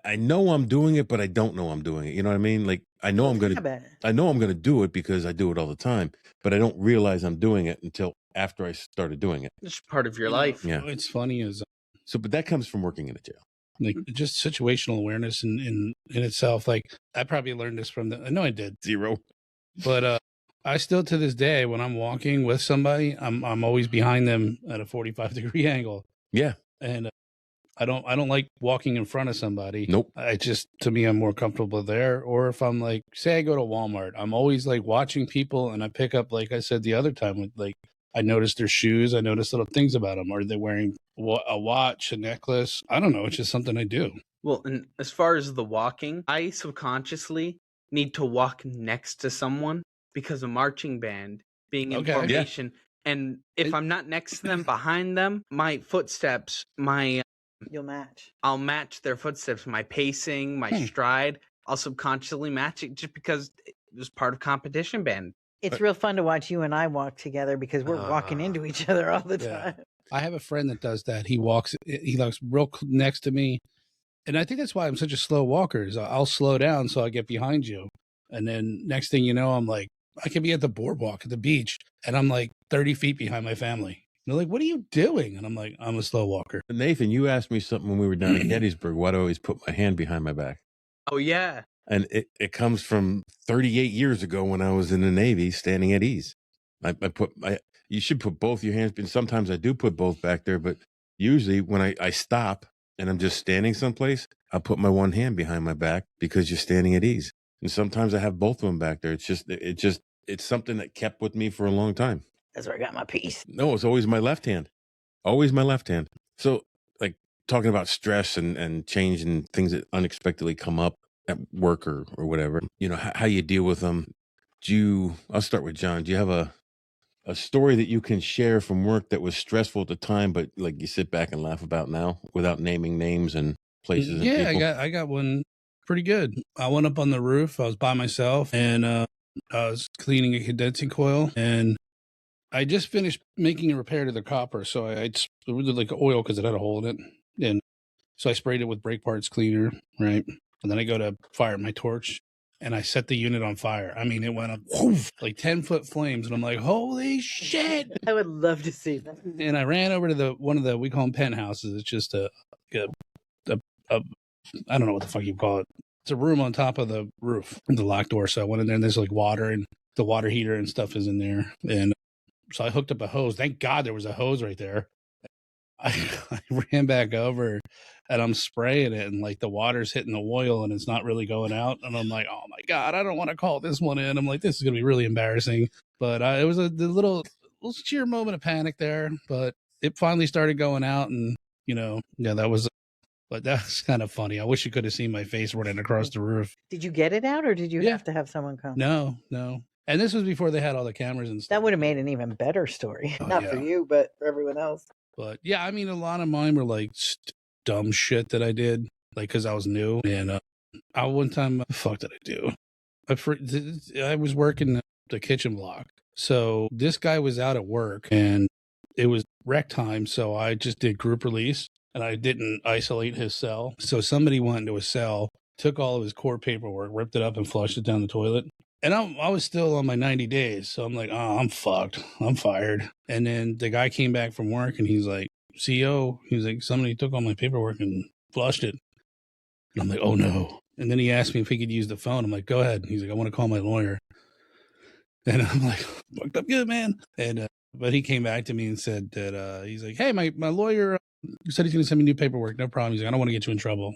D: I know I'm doing it, but I don't know I'm doing it. You know what I mean? Like I know I'm going to do it because I do it all the time, but I don't realize I'm doing it until after I started doing it.
E: It's part of your life.
D: Yeah.
F: It's funny is
D: But that comes from working in a jail.
F: like just situational awareness in itself. Like I probably learned this from I know I did
D: 0.
F: But I still to this day, when I'm walking with somebody, I'm always behind them at a 45-degree angle.
D: Yeah.
F: And I don't like walking in front of somebody.
D: Nope.
F: To me, I'm more comfortable there. Or if I'm like, say I go to Walmart, I'm always like watching people and I pick up, like I said the other time, with like, I notice their shoes. I notice little things about them. Are they wearing a watch, a necklace? I don't know. It's just something I do.
E: Well, and as far as the walking, I subconsciously need to walk next to someone because a marching band being in formation. Yeah. And if I'm not next to them, behind them, my footsteps,
B: you'll match.
E: I'll match their footsteps, my pacing, my stride. I'll subconsciously match it just because it was part of competition band.
B: It's real fun to watch you and I walk together because we're walking into each other all the time.
F: I have a friend that does that. He walks real next to me. And I think that's why I'm such a slow walker is I'll slow down so I get behind you. And then next thing you know, I'm like, I could be at the boardwalk at the beach and I'm like 30 feet behind my family. They're like, what are you doing? And I'm like, I'm a slow walker.
D: Nathan, you asked me something when we were down in Gettysburg. Why do I always put my hand behind my back?
E: Oh, yeah.
D: And it comes from 38 years ago when I was in the Navy standing at ease. You should put both your hands, and sometimes I do put both back there, but usually when I stop and I'm just standing someplace, I'll put my one hand behind my back because you're standing at ease. And sometimes I have both of them back there. It's something that kept with me for a long time.
B: That's where I got my piece.
D: No, it's always my left hand. Always my left hand. So like talking about stress and change and things that unexpectedly come up at work or whatever, how you deal with them. I'll start with John. Do you have a story that you can share from work that was stressful at the time, but like you sit back and laugh about now without naming names and places?
F: Yeah,
D: and people?
F: I got one pretty good. I went up on the roof. I was by myself and I was cleaning a condensing coil and I just finished making a repair to the copper. So I did like oil because it had a hole in it. And so I sprayed it with brake parts cleaner, right? And then I go to fire my torch and I set the unit on fire. I mean, it went up like 10-foot flames. And I'm like, holy shit.
B: I would love to see that.
F: And I ran over to one of the, we call them penthouses. It's just a I don't know what the fuck you call it. It's a room on top of the roof, the locked door. So I went in there and there's like water and the water heater and stuff is in there. And so I hooked up a hose. Thank God there was a hose right there. I ran back over and I'm spraying it and like the water's hitting the oil and it's not really going out. And I'm like, oh my God, I don't want to call this one in. I'm like, this is going to be really embarrassing. But it was a little sheer moment of panic there, but it finally started going out and, that was But that's kind of funny. I wish you could have seen my face running across the roof.
B: Did you get it out or did you
F: Yeah.
B: have to have someone come?
F: No. And this was before they had all the cameras and stuff.
B: That would have made an even better story.
F: Oh,
B: Not for
F: yeah.
B: you, but for everyone else.
F: But yeah, I mean, a lot of mine were like dumb shit that I did, like because I was new. And one time, what the fuck did I do? I was working the kitchen block. So this guy was out at work and it was rec time. So I just did group release and I didn't isolate his cell. So somebody went into his cell, took all of his core paperwork, ripped it up and flushed it down the toilet. And I was still on my 90 days. So I'm like, oh, I'm fucked. I'm fired. And then the guy came back from work and he's like, CEO, he's like, somebody took all my paperwork and flushed it. And I'm like, oh no. And then he asked me if he could use the phone. I'm like, go ahead. He's like, I want to call my lawyer. And I'm like, fucked up good, man. And, but he came back to me and said that, he's like, hey, my lawyer said he's going to send me new paperwork. No problem. He's like, I don't want to get you in trouble.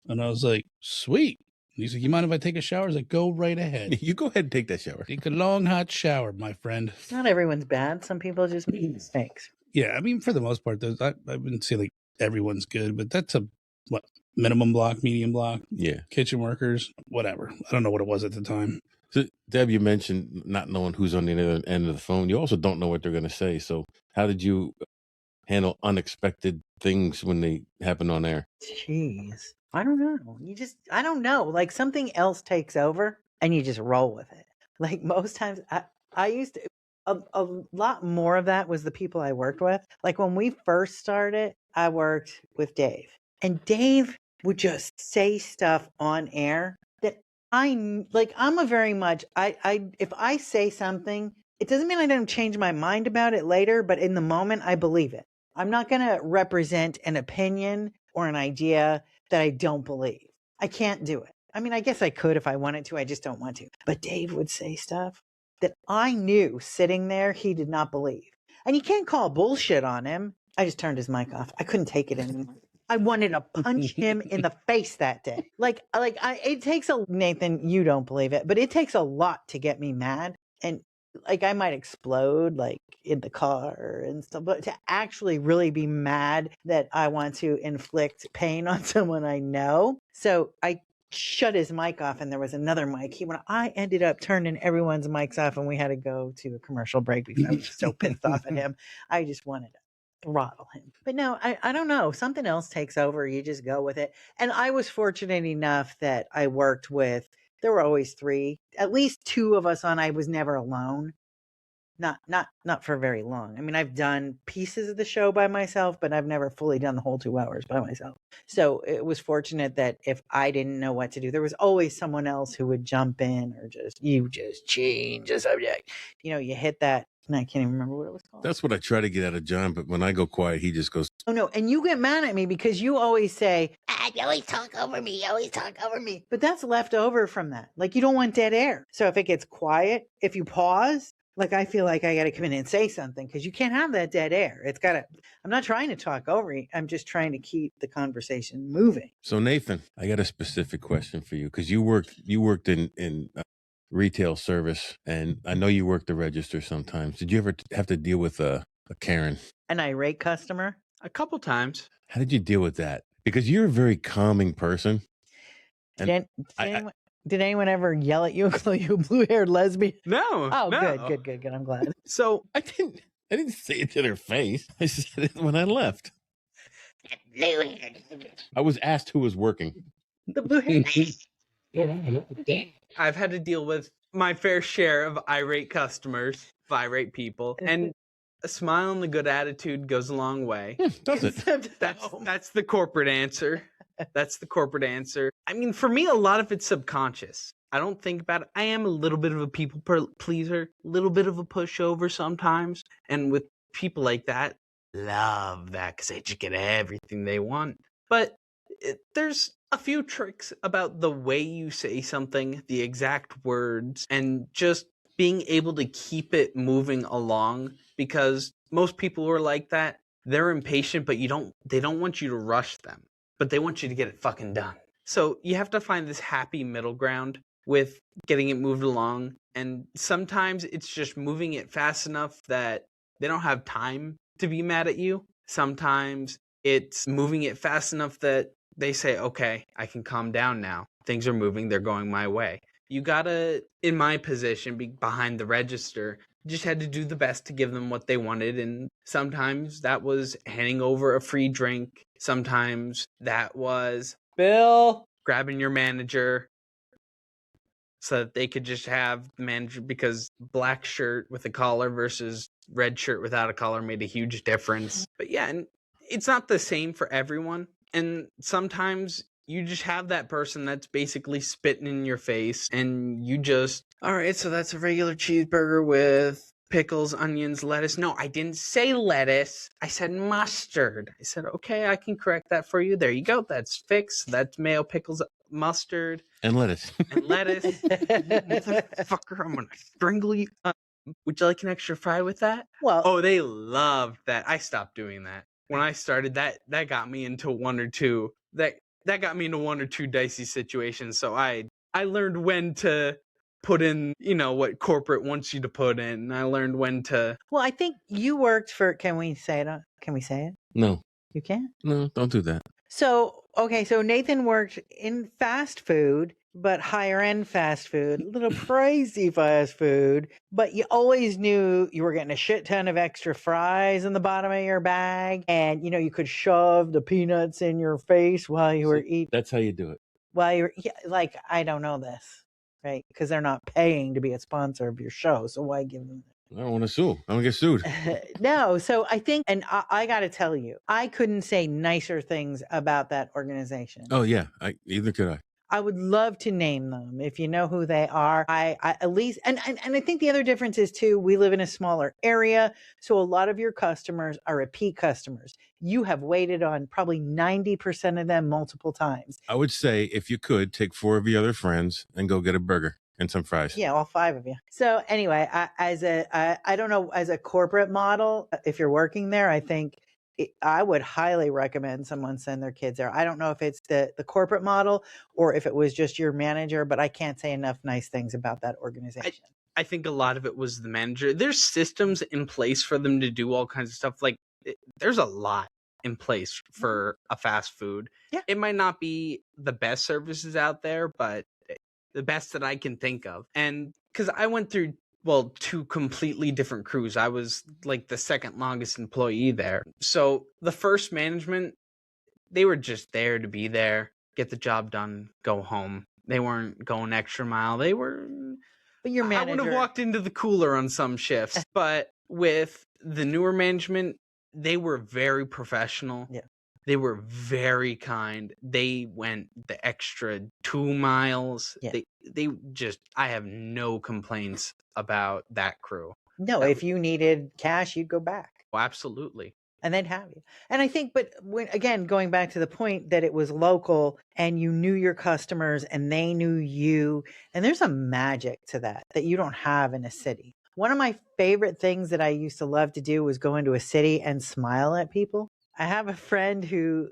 F: And I was like, sweet. And he's like, you mind if I take a shower? I was like, go right ahead.
D: You go ahead and take that shower.
F: Take a long, hot shower, my friend.
B: Not everyone's bad. Some people just make mistakes.
F: Yeah, I mean, for the most part, I wouldn't say like everyone's good, but that's minimum block, medium block,
D: Yeah.
F: kitchen workers, whatever. I don't know what it was at the time.
D: So, Deb, you mentioned not knowing who's on the other end of the phone. You also don't know what they're going to say. So how did you handle unexpected things when they happen on air?
B: Jeez. I don't know. I don't know. Like something else takes over and you just roll with it. Like most times I used to, a lot more of that was the people I worked with. Like when we first started, I worked with Dave and Dave would just say stuff on air that I'm a very much, if I say something, it doesn't mean I don't change my mind about it later, but in the moment I believe it. I'm not going to represent an opinion or an idea that I don't believe. I can't do it. I mean, I guess I could if I wanted to. I just don't want to. But Dave would say stuff that I knew sitting there he did not believe. And you can't call bullshit on him. I just turned his mic off. I couldn't take it anymore. I wanted to punch him in the face that day. It takes Nathan, you don't believe it, but it takes a lot to get me mad. And like I might explode like in the car and stuff, but to actually really be mad that I want to inflict pain on someone I know. So I shut his mic off and there was another mic. I ended up turning everyone's mics off and we had to go to a commercial break because I was so pissed off at him. I just wanted to throttle him. But no, I don't know. Something else takes over. You just go with it. And I was fortunate enough that I worked with, there were always three, at least two of us on. I was never alone. Not for very long. I mean, I've done pieces of the show by myself, but I've never fully done the whole 2 hours by myself. So it was fortunate that if I didn't know what to do, there was always someone else who would jump in or you just change the subject. You know, you hit that. And I can't even remember what it was called.
D: That's what I try to get out of John, but when I go quiet, he just goes,
B: oh no. And you get mad at me because you always say, you always talk over me. You always talk over me. But that's left over from that. Like you don't want dead air. So if it gets quiet, if you pause, like I feel like I got to come in and say something because you can't have that dead air. I'm not trying to talk over you. I'm just trying to keep the conversation moving.
D: So Nathan, I got a specific question for you because you worked in retail service, and I know you work the register sometimes. Did you ever have to deal with a Karen?
B: An irate customer?
E: A couple times.
D: How did you deal with that? Because you're a very calming person. And
B: Did anyone ever yell at you and call you a blue-haired lesbian?
E: No.
B: Oh,
E: no.
B: Good. I'm glad.
E: So
D: I didn't say it to their face. I said it when I left. I was asked who was working.
B: The blue-haired.
E: I've had to deal with my fair share of irate customers, of irate people, and a smile and a good attitude goes a long way.
D: Does it?
E: That's the corporate answer. That's the corporate answer. I mean, for me, a lot of it's subconscious. I don't think about it. I am a little bit of a people pleaser, a little bit of a pushover sometimes. And with people like that, love that because they just get everything they want. But there's a few tricks about the way you say something, the exact words, and just being able to keep it moving along, because most people who are like that, they're impatient, but they don't want you to rush them, but they want you to get it fucking done. So you have to find this happy middle ground with getting it moved along. And sometimes it's just moving it fast enough that they don't have time to be mad at you. Sometimes it's moving it fast enough that they say, okay, I can calm down now. Things are moving. They're going my way. You gotta, in my position, be behind the register. Just had to do the best to give them what they wanted. And sometimes that was handing over a free drink. Sometimes that was, Bill, grabbing your manager so that they could just have the manager, because black shirt with a collar versus red shirt without a collar made a huge difference. But yeah, and it's not the same for everyone. And sometimes you just have that person that's basically spitting in your face, and you just, all right, so that's a regular cheeseburger with pickles, onions, lettuce. No, I didn't say lettuce. I said mustard. I said, okay, I can correct that for you. There you go. That's fixed. That's mayo, pickles, mustard,
D: And lettuce.
E: and lettuce. Motherfucker, I'm going to strangle you. Would you like an extra fry with that?
B: Well,
E: Oh, they loved that. I stopped doing that. When I started, that got me into one or two dicey situations. So I learned when to put in, what corporate wants you to put in. And I learned when to.
B: well, I think you worked for. Can we say it? Can we say it?
D: No,
B: You can.
D: no, don't do that.
B: So okay, so Nathan worked in fast food, but higher end fast food, a little pricey fast food. But you always knew you were getting a shit ton of extra fries in the bottom of your bag, and you could shove the peanuts in your face while you were eating.
D: That's how you do it.
B: Like, I don't know this, right? Because they're not paying to be a sponsor of your show, so why give them?
D: I don't want to sue. I don't get sued.
B: No, so I think, and I got to tell you, I couldn't say nicer things about that organization.
D: Oh yeah, either could I.
B: I would love to name them if you know who they are. I at least, and I think the other difference is too, we live in a smaller area, so a lot of your customers are repeat customers. You have waited on probably 90% of them multiple times.
D: I would say if you could take 4 of your other friends and go get a burger and some fries.
B: Yeah, all 5 of you. So anyway, I don't know, as a corporate model, if you're working there, I think I would highly recommend someone send their kids there. I don't know if it's the corporate model or if it was just your manager, but I can't say enough nice things about that organization.
E: I think a lot of it was the manager. There's systems in place for them to do all kinds of stuff. Like, there's a lot in place for a fast food.
B: Yeah.
E: It might not be the best services out there, but the best that I can think of. And because I went through, 2 completely different crews. I was like the second longest employee there. So the first management, they were just there to be there, get the job done, go home. They weren't going extra mile. They were.
B: But your manager,
E: I would have walked into the cooler on some shifts. But with the newer management, they were very professional.
B: Yeah.
E: They were very kind. They went the extra 2 miles.
B: Yeah.
E: They just, I have no complaints about that crew.
B: No, if you needed cash, you'd go back.
E: Oh, absolutely.
B: And they'd have you. And I think, but when, again, going back to the point that it was local and you knew your customers and they knew you, and there's a magic to that you don't have in a city. One of my favorite things that I used to love to do was go into a city and smile at people. I have a friend who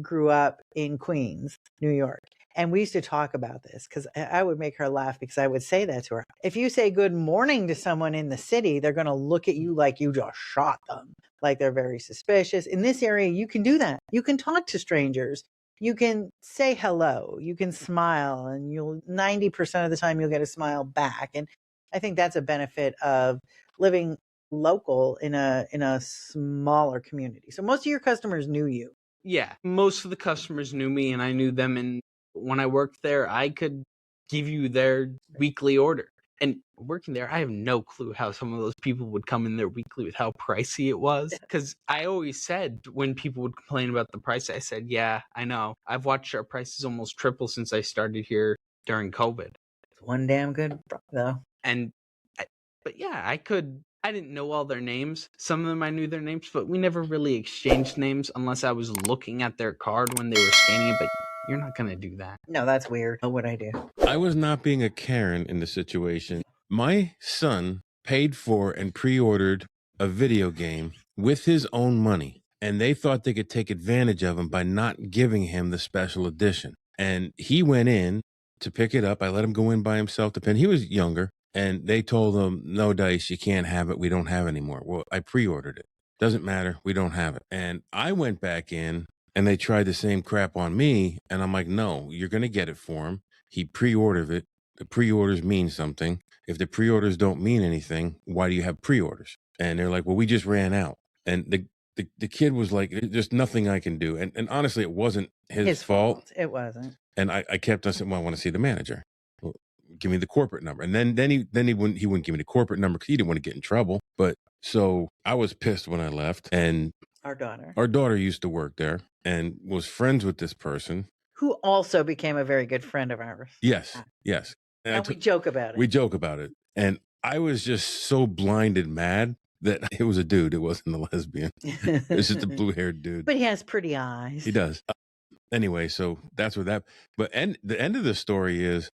B: grew up in Queens, New York. And we used to talk about this because I would make her laugh because I would say that to her. If you say good morning to someone in the city, they're going to look at you like you just shot them, like they're very suspicious. In this area, you can do that. You can talk to strangers. You can say hello. You can smile, and 90% of the time you'll get a smile back. And I think that's a benefit of living local in a smaller community. So most of your customers knew you.
E: Yeah, most of the customers knew me, and I knew them. And when I worked there, I could give you their weekly order. And working there, I have no clue how some of those people would come in there weekly with how pricey it was. Because I always said, when people would complain about the price, I said, yeah, I know. I've watched our prices almost triple since I started here during COVID.
B: It's one damn good though.
E: But yeah, I didn't know all their names. Some of them I knew their names, but we never really exchanged names unless I was looking at their card when they were scanning it. But you're not going to do that.
B: No, that's weird. What would I do?
D: I was not being a Karen in the situation. My son paid for and pre-ordered a video game with his own money, and they thought they could take advantage of him by not giving him the special edition. And he went in to pick it up. I let him go in by himself to pin. He was younger, and they told him, no, Dice, you can't have it. We don't have it anymore. Well, I pre-ordered it. Doesn't matter. We don't have it. And I went back in and they tried the same crap on me. And I'm like, no, you're going to get it for him. He pre-ordered it. The pre-orders mean something. If the pre-orders don't mean anything, why do you have pre-orders? And they're like, well, we just ran out. And the kid was like, there's nothing I can do. And honestly, it wasn't his fault.
B: It wasn't.
D: And I kept on saying, well, I want to see the manager. Well, give me the corporate number. And then he wouldn't give me the corporate number because he didn't want to get in trouble. But so I was pissed when I left. And
B: Our
D: daughter used to work there and was friends with this person.
B: who also became a very good friend of ours.
D: Yes.
B: And we joke about it.
D: We joke about it. And I was just so blinded mad that it was a dude. It wasn't a lesbian. It was just a blue-haired dude.
B: But he has pretty eyes.
D: He does. Anyway, so that's what that. But the end of the story is,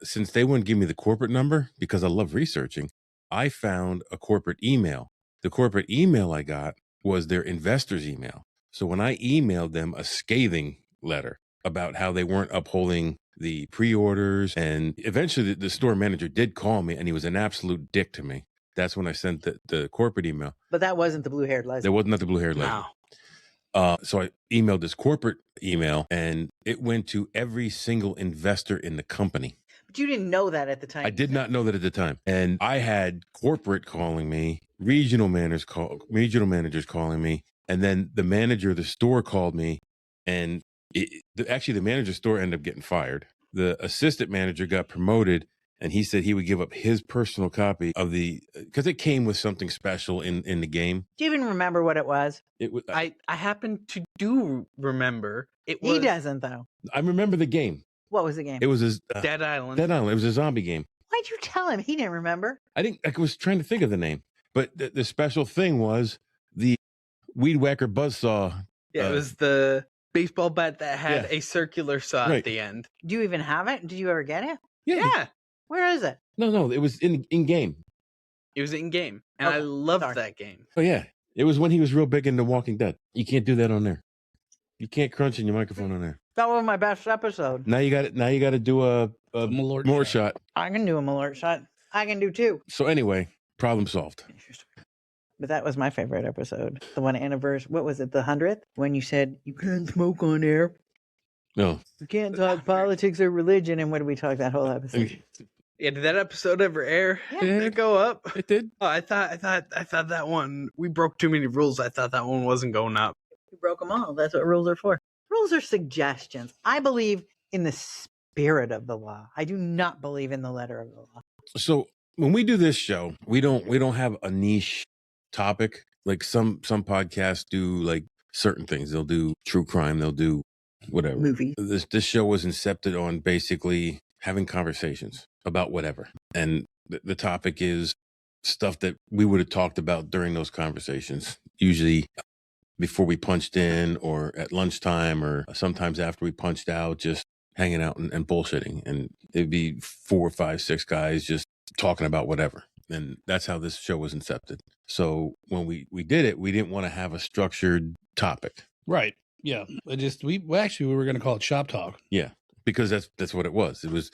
D: since they wouldn't give me the corporate number because I love researching, I found a corporate email. The corporate email I got was their investor's email. So when I emailed them a scathing letter about how they weren't upholding the pre-orders, and eventually the store manager did call me, and he was an absolute dick to me. That's when I sent the corporate email.
B: But that wasn't the blue-haired lesbian.
D: There wasn't the blue-haired lesbian.
E: No.
D: So I emailed this corporate email, and it went to every single investor in the company.
B: But you didn't know that at the time.
D: I did not know that at the time. And I had corporate calling me, regional managers calling me, and then the manager of the store called me, and actually the manager of the store ended up getting fired. The assistant manager got promoted, and he said he would give up his personal copy of because it came with something special in the game.
B: Do you even remember what it was?
D: It was.
E: I happen to do remember. It was
B: He doesn't, though.
D: I remember the game.
B: What was the game?
D: It was
E: Dead Island.
D: Dead Island. It was a zombie game.
B: Why'd you tell him? He didn't remember.
D: I was trying to think of the name, but the special thing was the Weed Whacker Buzzsaw.
E: Yeah, it was the baseball bat that had a circular saw
D: Right.
E: at the end.
B: Do you even have it? Did you ever get it?
E: Yeah.
B: Where is it?
D: No, it was in game.
E: It was in game. And
B: Oh,
E: I loved
B: sorry.
E: that game.
D: Oh yeah, it was when he was real big into Walking Dead. You can't do that on there. You can't crunch in your microphone on there.
B: That was my best episode.
D: Now you got it. Now you got to do a
F: Malort
D: more
F: shot.
D: shot.
B: I can do a Malort shot. I can do two.
D: So anyway, problem solved.
B: But that was my favorite episode. The one anniversary. What was it? The 100th? When you said you can't smoke on air.
D: No,
B: You can't talk politics or religion. And what did we talk that whole episode?
E: Yeah, did that episode ever air?
B: Yeah.
E: Did it go up?
D: it did.
E: Oh, I thought that one, we broke too many rules. I thought that one wasn't going up.
B: We broke them all. That's what rules are for. Rules are suggestions. I believe in the spirit of the law. I do not believe in the letter of the law.
D: So when we do this show, we don't have a niche topic like some podcasts do. Like certain things, they'll do true crime, they'll do whatever.
B: Movies.
D: This show was incepted on basically having conversations about whatever, and the topic is stuff that we would have talked about during those conversations, usually before we punched in or at lunchtime or sometimes after we punched out, just hanging out and bullshitting. And it'd be 4, 5, 6 guys just talking about whatever. And that's how this show was incepted. So when we did it, we didn't want to have a structured topic.
F: Right. Yeah. We were going to call it Shop Talk.
D: Yeah, because that's what it was. It was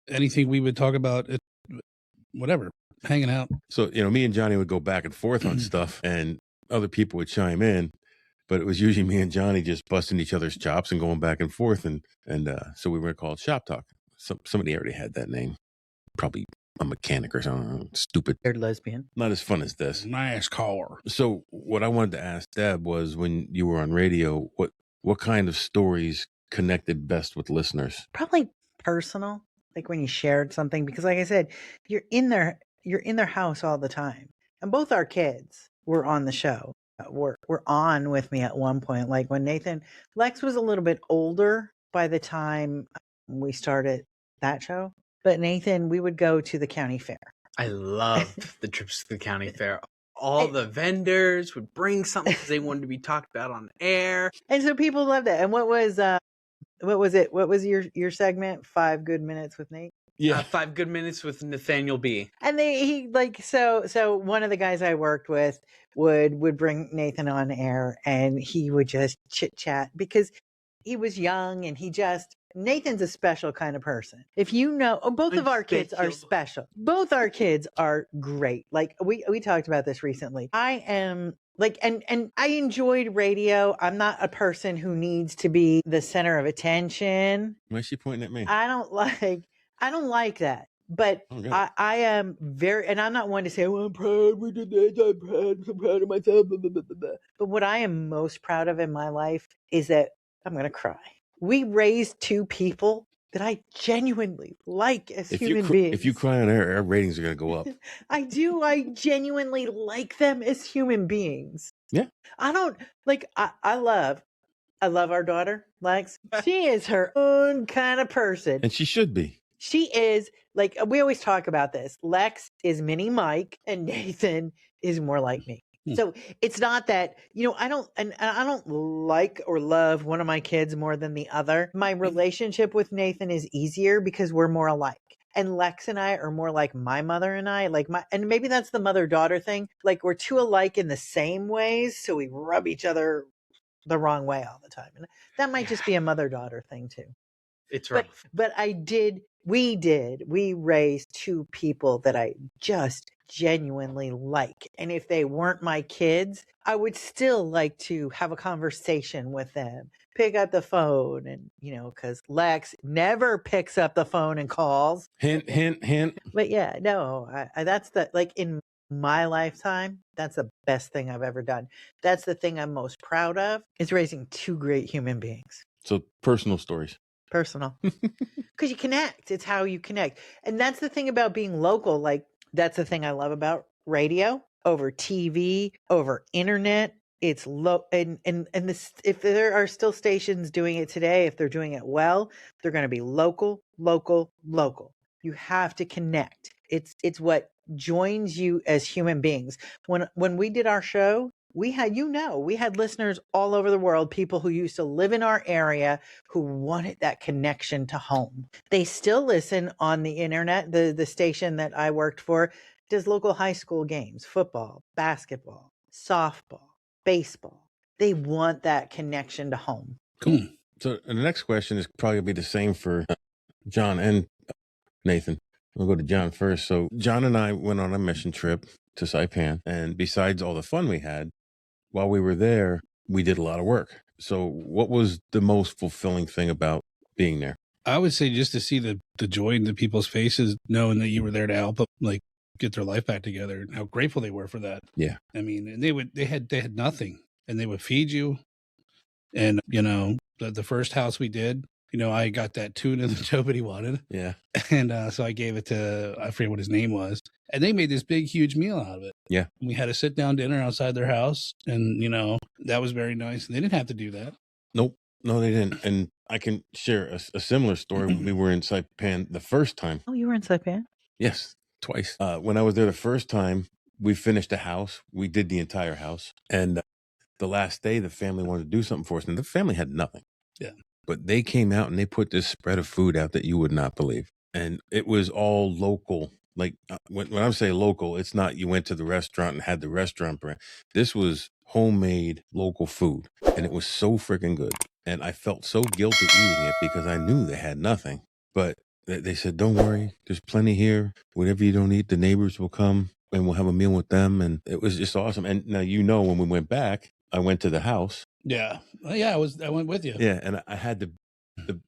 F: Anything we would talk about, whatever, hanging out.
D: so, me and Johnny would go back and forth on stuff and other people would chime in, but it was usually me and Johnny just busting each other's chops and going back and forth. And so we were called Shop Talk. Somebody already had that name, probably a mechanic or something stupid.
B: They're lesbian.
D: Not as fun as this.
F: Nice car.
D: So what I wanted to ask Deb was, when you were on radio, what kind of stories connected best with listeners?
B: Probably personal, like when you shared something, because like I said, you're in their house all the time. And both our kids were on the show. Were on with me at one point. Like when Lex was a little bit older by the time we started that show. But Nathan, we would go to the county fair.
E: I loved the trips to the county fair. All the vendors would bring something because they wanted to be talked about on air.
B: And so people loved it. And what was it? What was your segment? 5 Good Minutes with Nate?
D: Yeah.
E: 5 Good Minutes with Nathaniel B.
B: And so one of the guys I worked with would bring Nathan on air, and he would just chit chat because he was young and Nathan's a special kind of person. If you know, both of our kids are special. Both our kids are great. Like we talked about this recently. I am Like, and I enjoyed radio. I'm not a person who needs to be the center of attention.
D: Why is she pointing at me?
B: I don't like that. But
D: Oh, good.
B: I am very, and I'm not one to say, well, I'm proud we did this, I'm so proud of myself, blah, blah, blah, blah, blah. But what I am most proud of in my life is that I'm going to cry. We raised two people that I genuinely like as human beings.
D: If you cry on air, our ratings are going to go up.
B: I do. I genuinely like them as human beings.
D: Yeah.
B: I don't like, I love our daughter, Lex. She is her own kind of person.
D: And she should be.
B: She is like, we always talk about this. Lex is mini Mike and Nathan is more like me. So it's not that, I don't like or love one of my kids more than the other. My relationship with Nathan is easier because we're more alike. And Lex and I are more like my mother and I, and maybe that's the mother-daughter thing. Like we're too alike in the same ways. So we rub each other the wrong way all the time. And that might just be a mother-daughter thing too.
E: It's rough.
B: But we raised two people that I just genuinely like. And if they weren't my kids, I would still like to have a conversation with them, pick up the phone and, because Lex never picks up the phone and calls.
D: Hint, hint, hint.
B: But yeah, no, that's in my lifetime, that's the best thing I've ever done. That's the thing I'm most proud of, is raising two great human beings.
D: So personal stories.
B: Personal. Because you connect. It's how you connect. And that's the thing about being local. Like, that's the thing I love about radio over TV, over internet. It's low. And this, if there are still stations doing it today, if they're doing it well, they're going to be local, local, local. You have to connect. It's what joins you as human beings. When we did our show, we had listeners all over the world, people who used to live in our area who wanted that connection to home. They still listen on the internet. The station that I worked for does local high school games, football, basketball, softball, baseball. They want that connection to home.
F: Cool.
D: So the next question is probably going to be the same for John and Nathan. We'll go to John first. So John and I went on a mission trip to Saipan. And besides all the fun we had, while we were there, we did a lot of work. So what was the most fulfilling thing about being there?
F: I would say just to see the joy in the people's faces, knowing that you were there to help them, like, get their life back together, and how grateful they were for that.
D: Yeah.
F: I mean, and they had nothing, and they would feed you. And, the first house we did, I got that tuna that nobody wanted.
D: Yeah.
F: And so I gave it to, I forget what his name was. And they made this big, huge meal out of it.
D: Yeah.
F: We had a sit down dinner outside their house. And, that was very nice. And they didn't have to do that.
D: Nope. No, they didn't. And I can share a similar story. We were in Saipan the first time.
B: Oh, you were in Saipan?
D: Yes, twice. When I was there the first time, we finished a house. We did the entire house. And the last day, the family wanted to do something for us. And the family had nothing.
F: Yeah.
D: But they came out and they put this spread of food out that you would not believe. And it was all local. Like when I say local, it's not you went to the restaurant and had the restaurant brand. This was homemade local food. And it was so freaking good. And I felt so guilty eating it because I knew they had nothing. But they said, don't worry, there's plenty here. Whatever you don't eat, the neighbors will come and we'll have a meal with them. And it was just awesome. And now, when we went back, I went to the house.
F: Yeah. Yeah, I went with you.
D: Yeah, and I had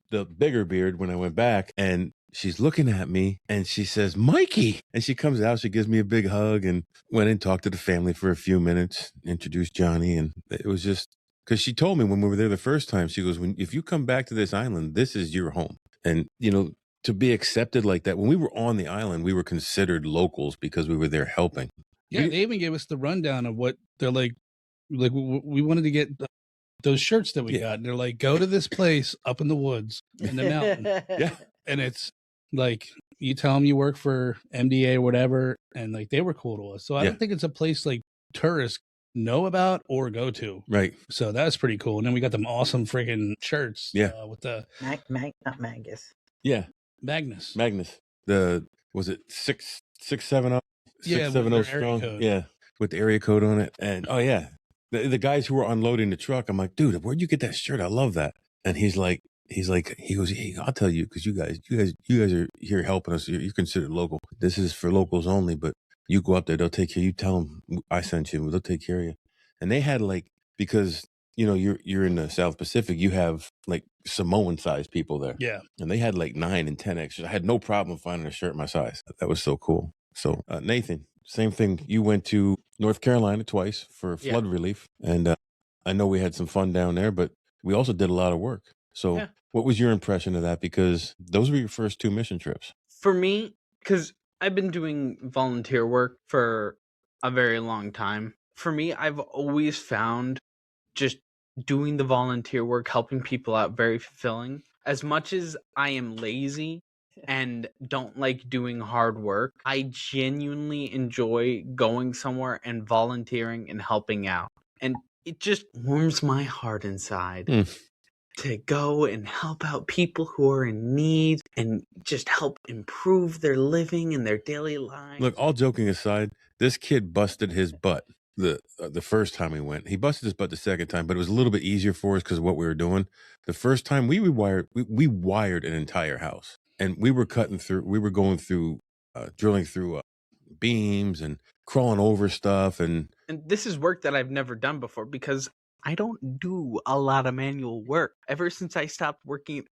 D: the bigger beard when I went back, and she's looking at me, and she says, Mikey! And she comes out, she gives me a big hug, and went and talked to the family for a few minutes, introduced Johnny, and it was just, because she told me when we were there the first time, she goes, if you come back to this island, this is your home. And, to be accepted like that, when we were on the island, we were considered locals because we were there helping.
F: Yeah, they even gave us the rundown of what they're like we wanted to get those shirts that we got. And they're like, go to this place up in the woods in the mountain.
D: Yeah.
F: And it's like, you tell them you work for MDA or whatever. And like, they were cool to us. So I don't think it's a place like tourists know about or go to.
D: Right.
F: So that's pretty cool. And then we got them awesome freaking shirts.
D: Yeah.
F: With the
B: not Magus.
D: Yeah.
F: Magnus.
D: Was it 670?
F: Yeah.
D: 670 strong.
F: Code.
D: Yeah. With the area code on it. And oh yeah. The guys who were unloading the truck, I'm like, dude, where'd you get that shirt? I love that. And he goes, hey, I'll tell you, because you guys are here helping us. You're considered local. This is for locals only, but you go up there, they'll take care of you. Tell them I sent you, they'll take care of you. and they had like, because you know you're in the South Pacific, you have like Samoan sized people there,
F: Yeah.
D: and they had like 9 and 10 extras. I had no problem finding a shirt my size. That was so cool. So Nathan, same thing. You went to North Carolina twice for
E: Yeah.
D: flood relief, and I know we had some fun down there, but we also did a lot of work. So
E: Yeah.
D: what was your impression of that? Because those were your first 2 mission trips.
E: For me, because I've been doing volunteer work for a very long time. For me, I've always found just doing the volunteer work, helping people out, very fulfilling. As much as I am lazy and don't like doing hard work, I genuinely enjoy going somewhere and volunteering and helping out. And it just warms my heart inside to go and help out people who are in need and just help improve their living and their daily lives.
D: Look, all joking aside, this kid busted his butt the first time we went. He busted his butt the second time, but it was a little bit easier for us because of what we were doing. The first time we wired an entire house, and we were going through, drilling through beams and crawling over stuff, and
E: this is work that I've never done before because I don't do a lot of manual work. Ever since I stopped working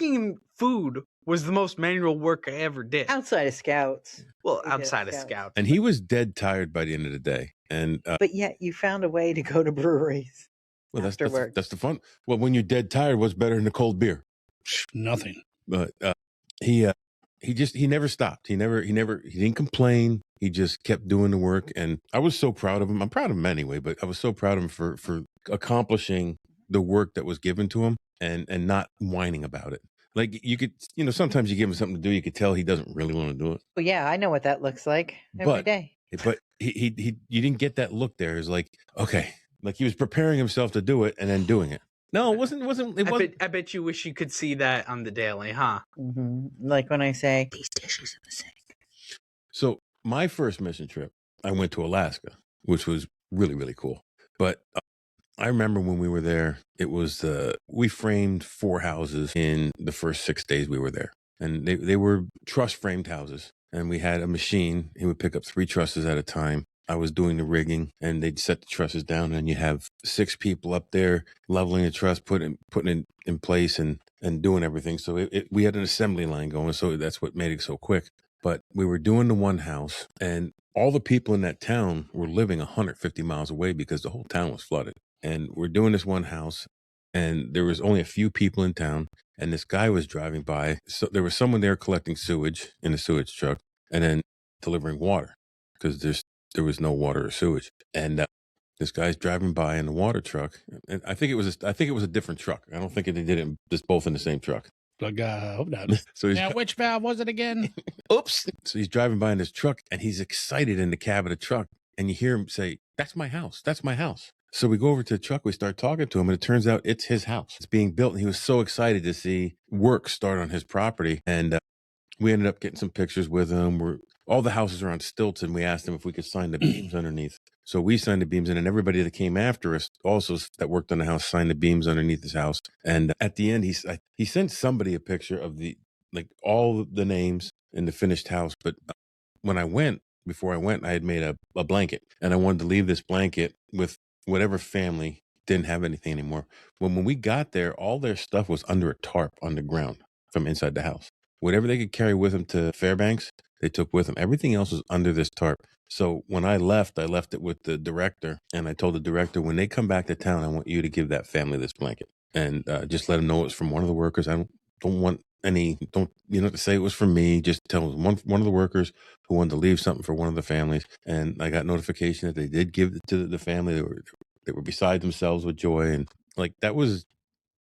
E: in food was the most manual work I ever did.
B: Outside of Scouts.
E: Well,
B: We did
E: outside of
B: Scouts.
E: Scouts.
D: and he was dead tired by the end of the day. And
B: But yet you found a way to go to breweries.
D: well,
B: afterwards.
D: that's the fun. Well, when you're dead tired, what's better than a cold beer?
F: Nothing.
D: But he never stopped. He didn't complain. He just kept doing the work, and I was so proud of him. I'm proud of him anyway, but I was so proud of him for accomplishing the work that was given to him and not whining about it. Like you could, sometimes you give him something to do, you could tell he doesn't really want to do it.
B: Well, yeah, I know what that looks like every day.
D: But he you didn't get that look there. It was like, okay, like he was preparing himself to do it and then doing it. No, it wasn't.
E: I bet you wish you could see that on the daily, huh?
B: Like when I say, these dishes in the sink.
D: So my first mission trip, I went to Alaska, which was really, really cool. But I remember when we were there, it was, we framed 4 houses in the first 6 days we were there. And they were truss framed houses. And we had a machine. He would pick up 3 trusses at a time. I was doing the rigging, and they'd set the trusses down, and you have 6 people up there leveling the truss, putting it in place and doing everything. So we had an assembly line going. So that's what made it so quick. But we were doing the one house, and all the people in that town were living 150 miles away because the whole town was flooded. And we're doing this one house, and there was only a few people in town, and this guy was driving by. So there was someone there collecting sewage in a sewage truck and then delivering water because there was no water or sewage. And this guy's driving by in the water truck, and I think it was a different truck. I don't think they did it just both in the same truck.
F: Like, I hope not.
D: So he's
F: Now, which valve was it again?
D: Oops. So he's driving by in his truck, and he's excited in the cab of the truck, and you hear him say, "That's my house. That's my house." So we go over to the truck, we start talking to him, and it turns out it's his house. It's being built, and he was so excited to see work start on his property. And we ended up getting some pictures with him. All the houses are on stilts, and we asked him if we could sign the beams underneath. So we signed the beams, and then everybody that came after us also that worked on the house signed the beams underneath his house. And at the end, he sent somebody a picture of all the names in the finished house. But before I went, I had made a blanket, and I wanted to leave this blanket with whatever family didn't have anything anymore. When we got there, all their stuff was under a tarp on the ground from inside the house. Whatever they could carry with them to Fairbanks, they took with them. Everything else was under this tarp. So when I left it with the director, and I told the director, when they come back to town, I want you to give that family this blanket, and just let them know it's from one of the workers. I don't want to say it was from me. Just tell them one of the workers who wanted to leave something for one of the families. And I got notification that they did give it to the family. They were beside themselves with joy, and like that was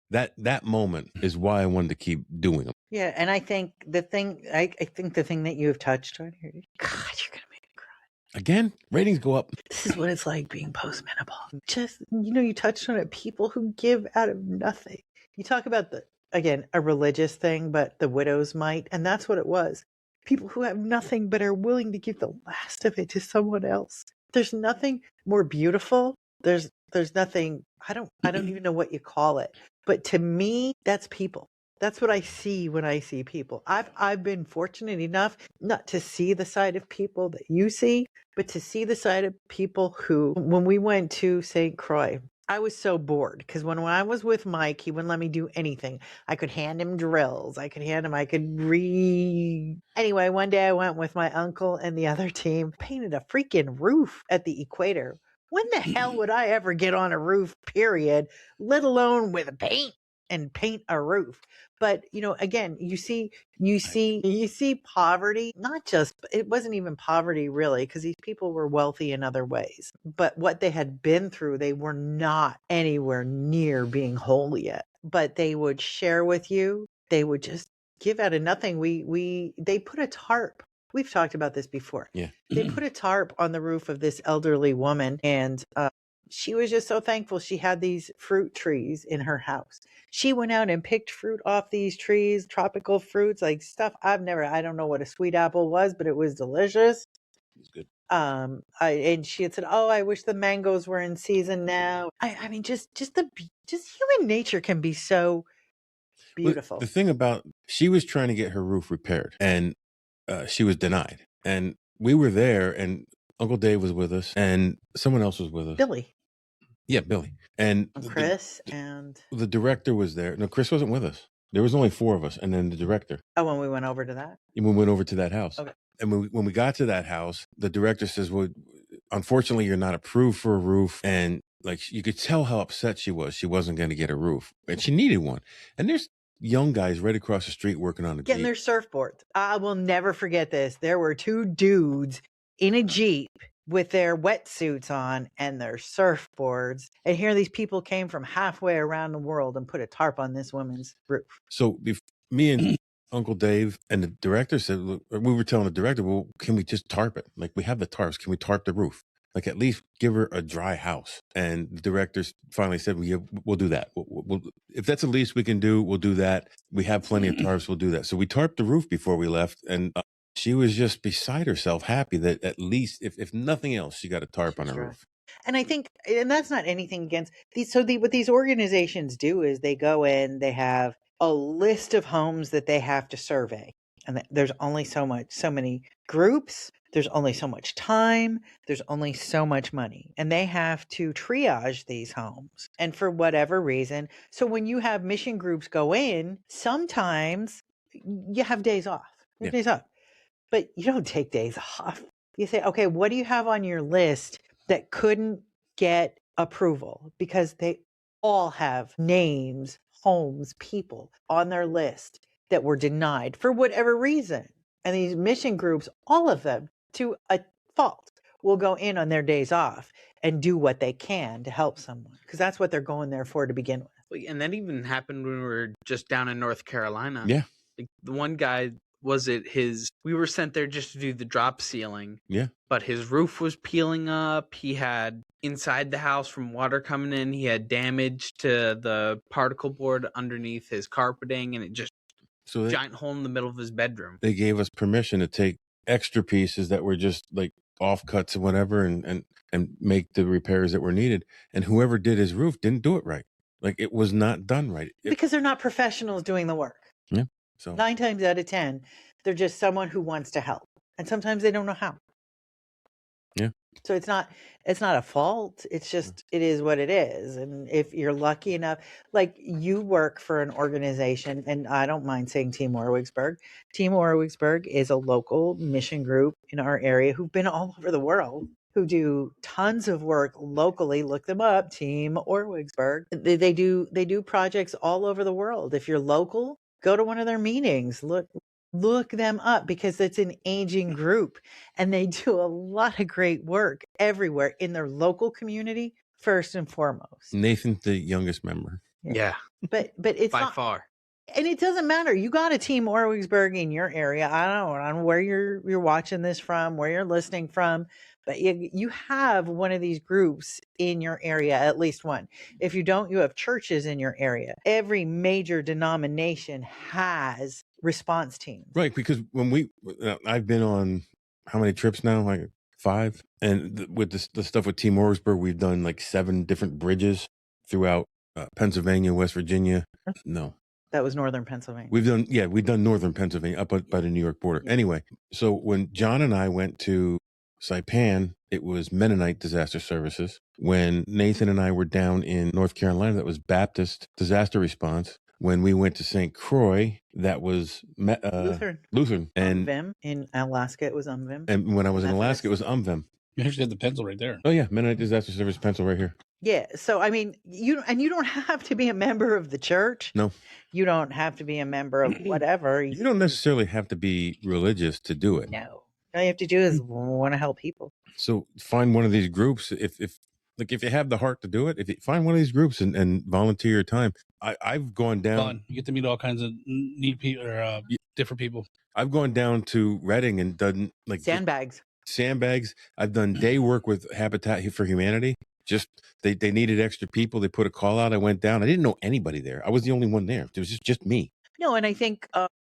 D: that moment is why I wanted to keep doing them.
B: Yeah, and I think the thing that you have touched on here, God, you're gonna make me cry.
D: Again, ratings go up.
B: This is what it's like being postmenopause. Just you touched on it. People who give out of nothing. You talk about a religious thing, but the widow's mite, and that's what it was. People who have nothing but are willing to give the last of it to someone else. There's nothing more beautiful. There's nothing. I don't even know what you call it. But to me, that's people. That's what I see when I see people. I've been fortunate enough not to see the side of people that you see, but to see the side of people who, when we went to St. Croix, I was so bored because when I was with Mike, he wouldn't let me do anything. I could hand him drills. I could read. Anyway, one day I went with my uncle and the other team, painted a freaking roof at the equator. When the hell would I ever get on a roof, period, let alone with paint and paint a roof? But again, you see poverty, not just, it wasn't even poverty really, because these people were wealthy in other ways. But what they had been through, they were not anywhere near being whole yet. But they would share with you, they would just give out of nothing. They put a tarp. We've talked about this before.
D: Yeah.
B: They put a tarp on the roof of this elderly woman, and she was just so thankful she had these fruit trees in her house. She went out and picked fruit off these trees, tropical fruits, like stuff I don't know what a sweet apple was, but it was delicious.
D: It's good.
B: And she had said, "Oh, I wish the mangoes were in season now." I mean, just human nature can be so beautiful.
D: The thing about, she was trying to get her roof repaired, and she was denied. And we were there, and Uncle Dave was with us, and someone else was with us.
B: Billy.
D: Yeah, Billy. And
B: Chris and
D: the director was there. No, Chris wasn't with us. There was only 4 of us, and then the director.
B: Oh, when we went over to that?
D: And we went over to that house.
B: Okay.
D: And when we got to that house, the director says, "Well, unfortunately, you're not approved for a roof." And like, you could tell how upset she was. She wasn't going to get a roof, and she needed one. And there's young guys right across the street working on a
B: getting
D: Jeep.
B: their surfboards. I will never forget this. There were 2 dudes in a Jeep with their wetsuits on and their surfboards. And here these people came from halfway around the world and put a tarp on this woman's roof.
D: So me and Uncle Dave and the director said, look, we were telling the director, "Well, can we just tarp it? Like, we have the tarps. Can we tarp the roof? Like, at least give her a dry house." And the directors finally said, "We'll do that. We'll, if that's the least we can do, we'll do that. We have plenty of tarps. We'll do that." So we tarped the roof before we left, and she was just beside herself, happy that at least, if nothing else, she got a tarp on her roof.
B: And I think, and that's not anything against these. So what these organizations do is they go in, they have a list of homes that they have to survey. And there's only so many groups. There's only so much time. There's only so much money. And they have to triage these homes. And for whatever reason, so when you have mission groups go in, sometimes you have days off. You have days off. But you don't take days off. You say, okay, what do you have on your list that couldn't get approval? Because they all have names, homes, people on their list that were denied for whatever reason. And these mission groups, all of them, to a fault, will go in on their days off and do what they can to help someone, because that's what they're going there for to begin with.
E: And that even happened when we were just down in North Carolina.
D: Yeah.
E: Like, the one guy, we were sent there just to do the drop ceiling.
D: Yeah.
E: But his roof was peeling up. He had inside the house from water coming in. He had damage to the particle board underneath his carpeting, and it just giant hole in the middle of his bedroom.
D: They gave us permission to take extra pieces that were just like offcuts and whatever, and make the repairs that were needed. And whoever did his roof didn't do it right. Like, it was not done right.
B: Because they're not professionals doing the work.
D: Yeah. So
B: 9 times out of 10, they're just someone who wants to help. And sometimes they don't know how.
D: Yeah.
B: So it's not a fault. It's just, it is what it is. And if you're lucky enough, like, you work for an organization, and I don't mind saying Team Warwicksburg. Team Warwicksburg is a local mission group in our area who've been all over the world, who do tons of work locally. Look them up, Team Warwicksburg. They do projects all over the world. If you're local, go to one of their meetings. Look them up, because it's an aging group, and they do a lot of great work everywhere in their local community, first and foremost.
D: Nathan's the youngest member.
E: Yeah.
B: But it's
E: by
B: not,
E: far.
B: and it doesn't matter. You got a Team Warwicksburg in your area. I don't know where you're watching this from, where you're listening from, but you have one of these groups in your area, at least one. If you don't, you have churches in your area. Every major denomination has response teams.
D: Right, because when I've been on how many trips now? Like 5. And with the stuff with Team Warwicksburg, we've done like 7 different bridges throughout Pennsylvania, West Virginia. No.
B: That was northern Pennsylvania.
D: We've done northern Pennsylvania up by the New York border.
B: Yeah.
D: Anyway, so when John and I went to Saipan, it was Mennonite Disaster Services. When Nathan and I were down in North Carolina, that was Baptist Disaster Response. When we went to St. Croix, that was Lutheran. And
B: Umvim. In Alaska, it was Umvim.
D: and when I was in Alaska, it was
B: Methodist.
D: Umvim.
F: You actually have the pencil right there.
D: Oh yeah, Mennonite Disaster Service pencil right here.
B: Yeah. So I mean, you don't have to be a member of the church.
D: No.
B: You don't have to be a member of whatever.
D: You don't necessarily have to be religious to do it.
B: No. All you have to do is want to help people.
D: So find one of these groups if you have the heart to do it. If you find one of these groups and volunteer your time. I've gone down.
F: Fun. You get to meet all kinds of neat people or different people.
D: I've gone down to Reading and done like sandbags. I've done day work with Habitat for Humanity. Just they needed extra people. They put a call out. I went down. I didn't know anybody there. I was the only one there. It was just me.
B: No, and I think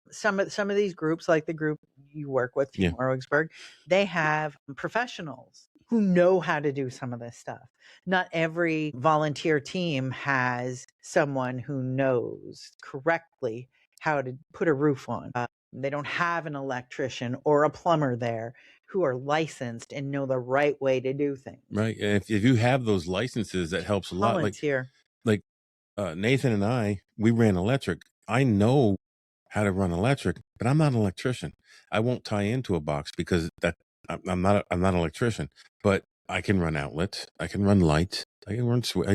B: some of these groups, like the group you work with, Team Orwigsburg, they have professionals who know how to do some of this stuff. Not every volunteer team has someone who knows correctly how to put a roof on. They don't have an electrician or a plumber there who are licensed and know the right way to do things.
D: Right. And if you have those licenses, that helps a lot.
B: Volunteer.
D: Like Nathan and I, we ran electric. I know how to run electric, but I'm not an electrician. I won't tie into a box because I'm not an electrician, but I can run outlets. I can run lights. I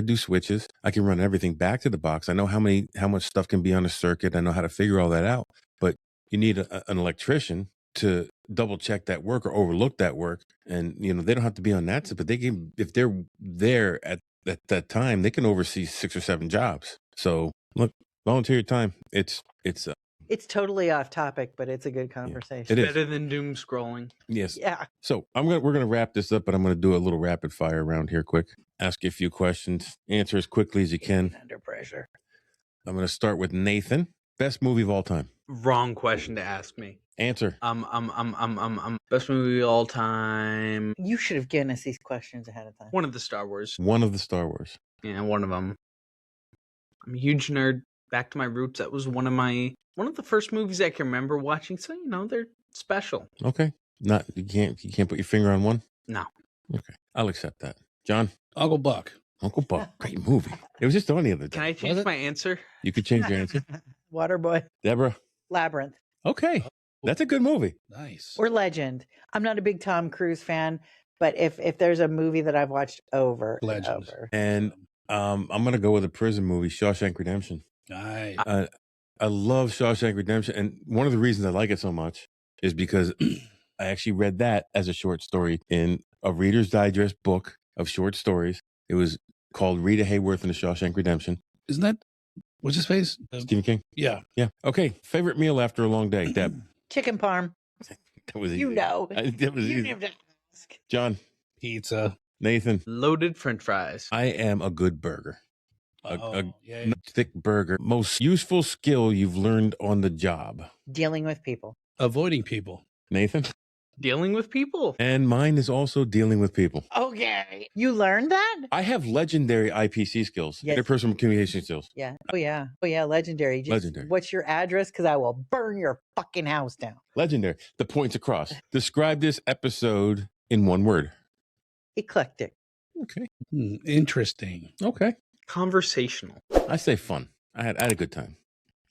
D: do switches. I can run everything back to the box. I know how much stuff can be on a circuit. I know how to figure all that out, but you need an electrician to double check that work or overlook that work. And, they don't have to be on that, but they can, if they're there at that time, they can oversee 6 or 7 jobs. So look, volunteer your time. It's
B: totally off topic, but it's a good conversation.
D: It is
E: better than doom scrolling.
D: Yes.
B: Yeah.
D: So we're gonna wrap this up, but I'm gonna do a little rapid fire around here quick. Ask you a few questions. Answer as quickly as you can.
B: Under pressure.
D: I'm gonna start with Nathan. Best movie of all time.
E: Wrong question to ask me.
D: Answer.
E: Best movie of all time.
B: You should have given us these questions ahead of time.
E: One of the Star Wars.
D: One of the Star Wars.
E: Yeah, one of them. I'm a huge nerd. Back to my roots. That was one of the first movies I can remember watching. So they're special.
D: Okay. You can't put your finger on one.
E: No.
D: Okay. I'll accept that. John.
F: Uncle Buck.
D: Uncle Buck. Great movie. It was just on the other day.
E: Can I change my answer?
D: You could change your answer.
B: Waterboy.
D: Deborah.
B: Labyrinth.
D: Okay. That's a good movie.
F: Nice.
B: Or Legend. I'm not a big Tom Cruise fan, but if there's a movie that I've watched over and
F: Legend.
B: over.
D: And I'm gonna go with a prison movie, Shawshank Redemption.
F: Nice.
D: I love Shawshank Redemption, and one of the reasons I like it so much is because I actually read that as a short story in a Reader's Digest book of short stories. It was called Rita Hayworth and the Shawshank Redemption.
F: Isn't that what's his face?
D: Stephen King.
F: Yeah.
D: Yeah. Okay. Favorite meal after a long day, Deb.
B: Chicken parm.
D: That was easy.
B: You know.
D: That was
B: You
D: easy.
B: have to ask.
D: John.
F: Pizza.
D: Nathan.
E: Loaded French fries.
D: I am a good burger.
F: Yeah.
D: Thick burger. Most useful skill you've learned on the job.
B: Dealing with people.
F: Avoiding people.
D: Nathan.
E: Dealing with people.
D: And mine is also dealing with people.
B: Okay. You learned that?
D: I have legendary IPC skills.
B: Yes.
D: Interpersonal communication skills.
B: Yeah. Oh, yeah. Oh, yeah. Legendary.
D: Legendary.
B: What's your address? Because I will burn your fucking house down.
D: Legendary. The points across. Describe this episode in one word.
B: Eclectic.
D: Okay.
F: Interesting.
D: Okay.
E: Conversational.
D: I say fun. I had a good time.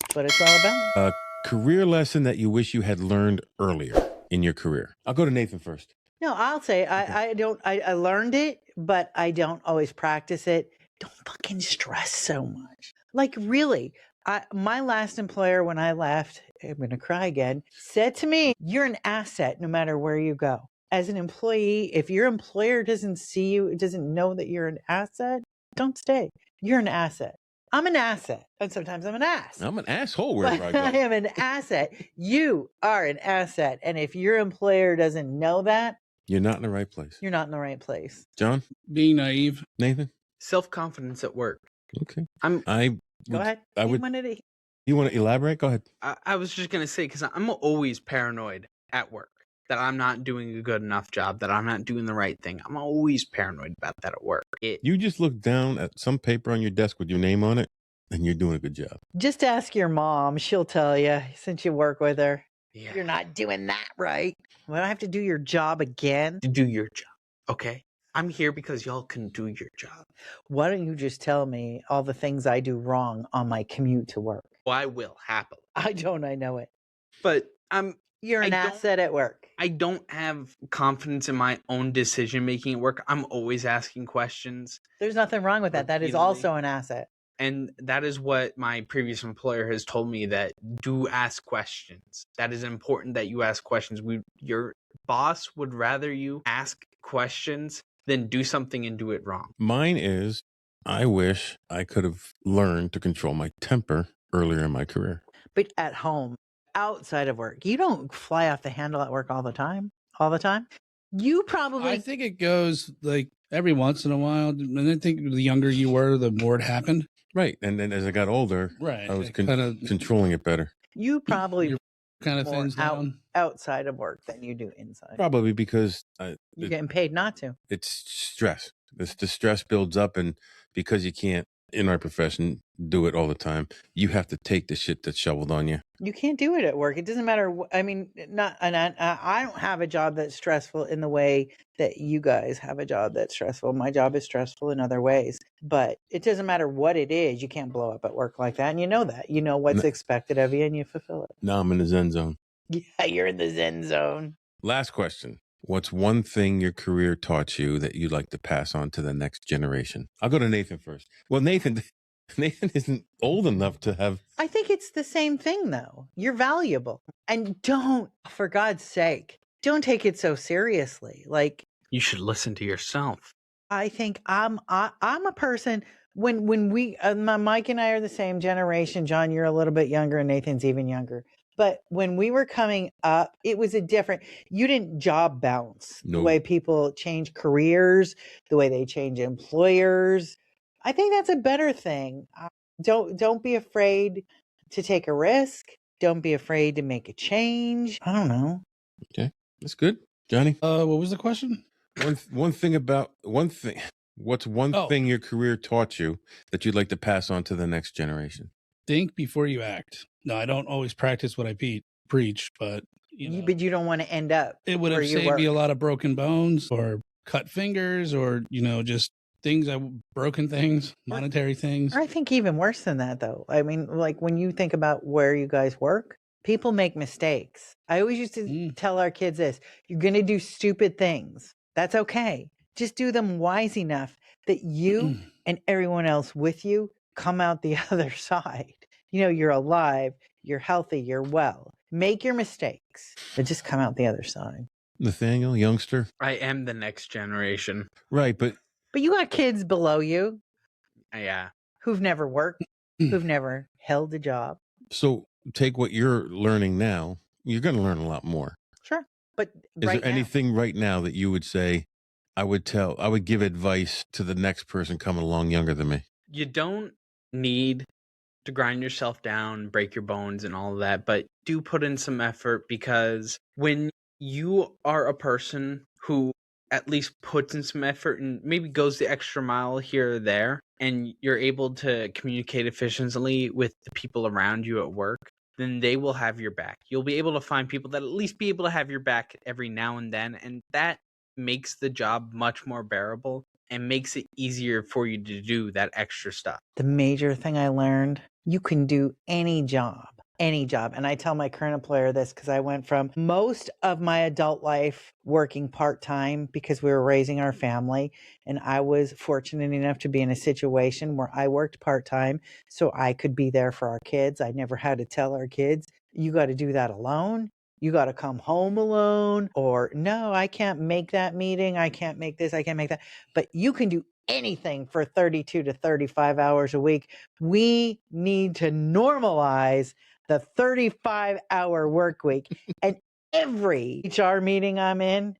B: That's what it's all about.
D: Career lesson that you wish you had learned earlier in your career. I'll go to Nathan first.
B: No, I'll say I learned it, but I don't always practice it. Don't fucking stress so much. Like really, my last employer when I left, I'm going to cry again, said to me, you're an asset no matter where you go. As an employee, if your employer doesn't see you, doesn't know that you're an asset, don't stay. You're an asset. I'm an asset. And sometimes I'm an ass.
D: I'm an asshole
B: But
D: wherever I go.
B: I am an asset. You are an asset. And if your employer doesn't know that,
D: You're not in the right place.
B: you're not in the right place.
D: John?
F: Being naive.
D: Nathan?
E: Self-confidence at work.
D: Okay.
E: I'm-
B: Go ahead.
D: I would. You want to elaborate? Go ahead.
E: I was just going to say, because I'm always paranoid at work that I'm not doing a good enough job, that I'm not doing the right thing. I'm always paranoid about that at work.
D: You just looked down at some paper on your desk with your name on it. and you're doing a good job.
B: Just ask your mom. She'll tell you since you work with her.
E: Yeah.
B: You're not doing that right. Well, I have to do your job again.
E: To do your job. Okay. I'm here because y'all can do your job.
B: Why don't you just tell me all the things I do wrong on my commute to work?
E: Well, I will happily.
B: I don't. I know it.
E: But
B: You're an
E: I don't-
B: asset at work.
E: I don't have confidence in my own decision making at work. I'm always asking questions.
B: There's nothing wrong with that. That is
E: Repeatedly.
B: also an asset.
E: And that is what my previous employer has told me, that do ask questions. That is important that you ask questions. Your boss would rather you ask questions than do something and do it wrong.
D: Mine is, I wish I could have learned to control my temper earlier in my career.
B: But at home, outside of work, you don't fly off the handle at work all the time. All the time. You probably
F: I think it goes like every once in a while. And I think the younger you were, the more it happened.
D: Right. And then as I got older,
F: Right.
D: I was
F: It kind of
D: controlling it better.
B: you probably
F: You're kind of
B: more
F: thins down.
B: outside of work than you do inside.
D: Probably because
B: You're getting paid not to.
D: it's stress. The stress builds up, and because you can't, in our profession, do it all the time, you have to take the shit that's shoveled on you.
B: You can't do it at work. It doesn't matter. I mean, not. And I don't have a job that's stressful in the way that you guys have a job that's stressful. My job is stressful in other ways, but it doesn't matter what it is. You can't blow up at work like that, and you know that. You know what's
D: No.
B: expected of you, and you fulfill it.
D: Now I'm in the Zen zone.
B: Yeah, you're in the Zen zone.
D: Last question. What's one thing your career taught you that you'd like to pass on to the next generation? I'll go to Nathan first. Well, Nathan isn't old enough to have.
B: I think it's the same thing, though. You're valuable, and don't, for God's sake, don't take it so seriously. Like,
E: You should listen to yourself.
B: I think I'm a person when we Mike and I are the same generation. John, you're a little bit younger, and Nathan's even younger. But when we were coming up, it was a different. You didn't job bounce the
D: No.
B: way people change careers, the way they change employers. I think that's a better thing. Don't be afraid to take a risk. Don't be afraid to make a change. I don't know.
D: That's good, Johnny.
F: What was the question?
D: One thing. What's one
F: Oh.
D: thing your career taught you that you'd like to pass on to the next generation?
F: Think before you act. No, I don't always practice what I preach, but
B: But you don't want to end up.
F: it would
B: where
F: have
B: you
F: saved me a
B: work.
F: lot of broken bones or cut fingers or just things broken things, monetary things.
B: Or I think even worse than that, though. I mean, like when you think about where you guys work, people make mistakes. I always used to tell our kids this: you're going to do stupid things. That's okay. Just do them wise enough that you and everyone else with you come out the other side. You're alive, you're healthy, you're well. Make your mistakes, but just come out the other side.
D: Nathaniel, youngster.
E: I am the next generation.
D: Right, but
B: But you got kids below you
E: Yeah.
B: who've never worked, who've never held a job.
D: so take what you're learning now. You're going to learn a lot more.
B: Sure. But
D: Is
B: right
D: there anything right now that you would say, I would give advice to the next person coming along younger than me?
E: You don't need to grind yourself down, break your bones and all of that, but do put in some effort, because when you are a person who at least puts in some effort and maybe goes the extra mile here or there, and you're able to communicate efficiently with the people around you at work, then they will have your back. You'll be able to find people that at least be able to have your back every now and then, and that makes the job much more bearable and makes it easier for you to do that extra stuff.
B: The major thing I learned, you can do any job. And I tell my current employer this because I went from most of my adult life working part-time because we were raising our family. And I was fortunate enough to be in a situation where I worked part-time so I could be there for our kids. I never had to tell our kids, you got to do that alone. You got to come home alone, or no, I can't make that meeting. I can't make this. I can't make that. But you can do anything for 32 to 35 hours a week. We need to normalize the 35-hour work week. And every HR meeting I'm in,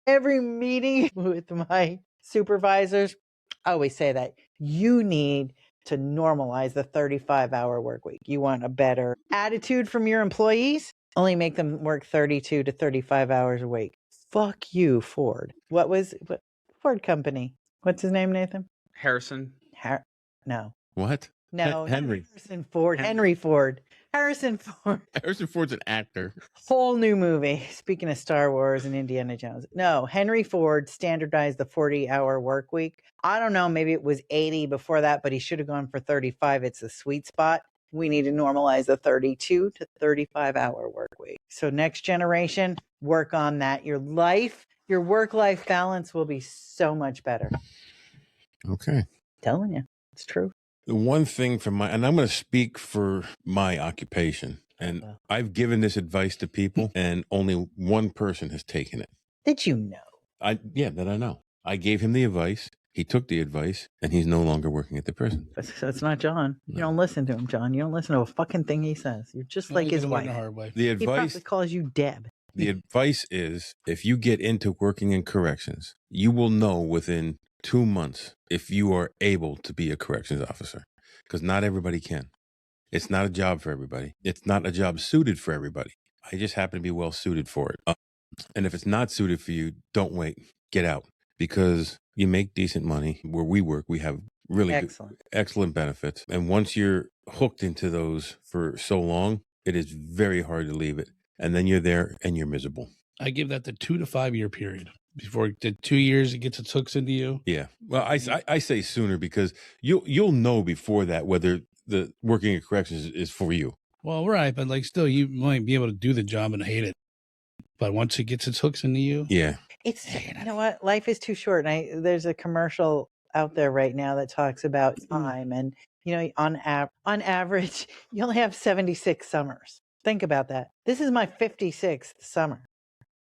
B: every meeting with my supervisors, I always say that you need to normalize the 35-hour work week. You want a better attitude from your employees? Only make them work 32 to 35 hours a week. Fuck you, Ford. What Ford company? What's his name, Nathan?
E: Harrison.
B: No.
D: What?
B: No,
D: Henry.
B: Harrison Ford. Henry Ford. Harrison Ford.
D: Harrison Ford's an actor.
B: Whole new movie. Speaking of Star Wars and Indiana Jones. No, Henry Ford standardized the 40-hour work week. I don't know, maybe it was 80 before that, but he should have gone for 35. It's the sweet spot. We need to normalize the 32 to 35-hour work week. So next generation, work on that. Your work-life balance will be so much better.
D: Okay.
B: Telling you, it's true.
D: The one thing and I'm going to speak for my occupation, and I've given this advice to people, and only one person has taken it.
B: Did you know?
D: That I know. I gave him the advice. He took the advice, and he's no longer working at the prison.
B: That's not John. You don't listen to him, John. You don't listen to a fucking thing he says. You're just like his wife.
D: The
B: He
D: advice,
B: probably calls you Deb.
D: the advice is, if you get into working in corrections, you will know within 2 months if you are able to be a corrections officer, because not everybody can. It's not a job for everybody. It's not a job suited for everybody. I just happen to be well suited for it. And if it's not suited for you, don't wait. Get out, because you make decent money. Where we work, we have really excellent benefits. And once you're hooked into those for so long, it is very hard to leave it. And then you're there and you're miserable.
F: I give that the 2 to 5 year period. Before the 2 years, it gets its hooks into you.
D: Yeah. Well, I say sooner, because you'll know before that whether the working in corrections is for you.
F: Well, right, but like still, you might be able to do the job and hate it. But once it gets its hooks into you,
D: yeah.
B: You know what? Life is too short. And there's a commercial out there right now that talks about time, and on average, you only have 76 summers. Think about that. This is my 56th summer.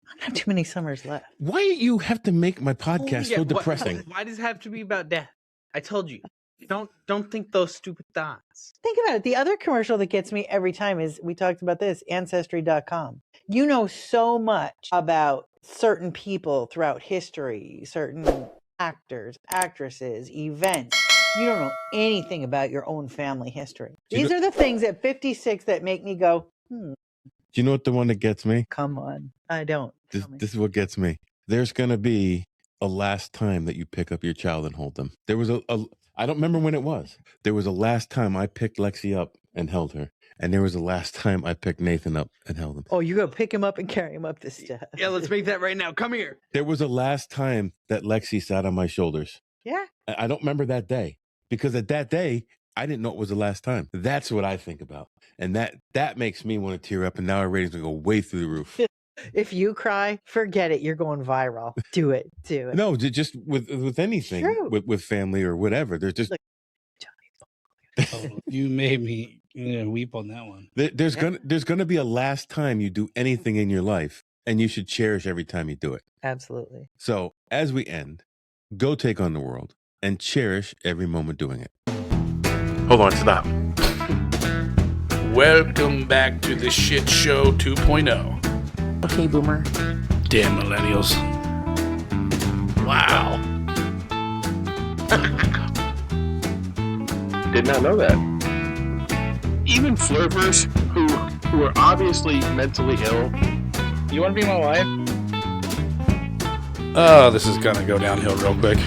B: I don't have too many summers left.
D: Why do you have to make my podcast so depressing?
E: Why does it have to be about death? I told you. Don't think those stupid thoughts.
B: Think about it. The other commercial that gets me every time is, we talked about this, Ancestry.com. You know so much about certain people throughout history, certain actors, actresses, events. You don't know anything about your own family history. These are the things at 56 that make me go,
D: Do you know what the one that gets me?
B: Come on. I don't.
D: This is what gets me. There's going to be a last time that you pick up your child and hold them. There was I don't remember when it was. There was a last time I picked Lexi up and held her. And there was a last time I picked Nathan up and held him.
B: Oh, you're going to pick him up and carry him up the steps.
E: Yeah, let's make that right now. Come here.
D: There was a last time that Lexi sat on my shoulders.
B: Yeah.
D: I don't remember that day, because at that day, I didn't know it was the last time. That's what I think about. And that makes me want to tear up. And now our ratings will go way through the roof.
B: If you cry, forget it. You're going viral. Do it.
D: No, just with anything, with family or whatever. There's just...
F: You made me weep on that one.
D: There's gonna be a last time you do anything in your life, and you should cherish every time you do it.
B: Absolutely.
D: So as we end, go take on the world and cherish every moment doing it. Hold on, stop.
A: Welcome back to the Shit Show 2.0.
B: Okay, Boomer.
A: Damn millennials. Wow.
C: Did not know that. Even flirters who are obviously mentally ill. You want to be my wife?
A: Oh, this is gonna go downhill real quick.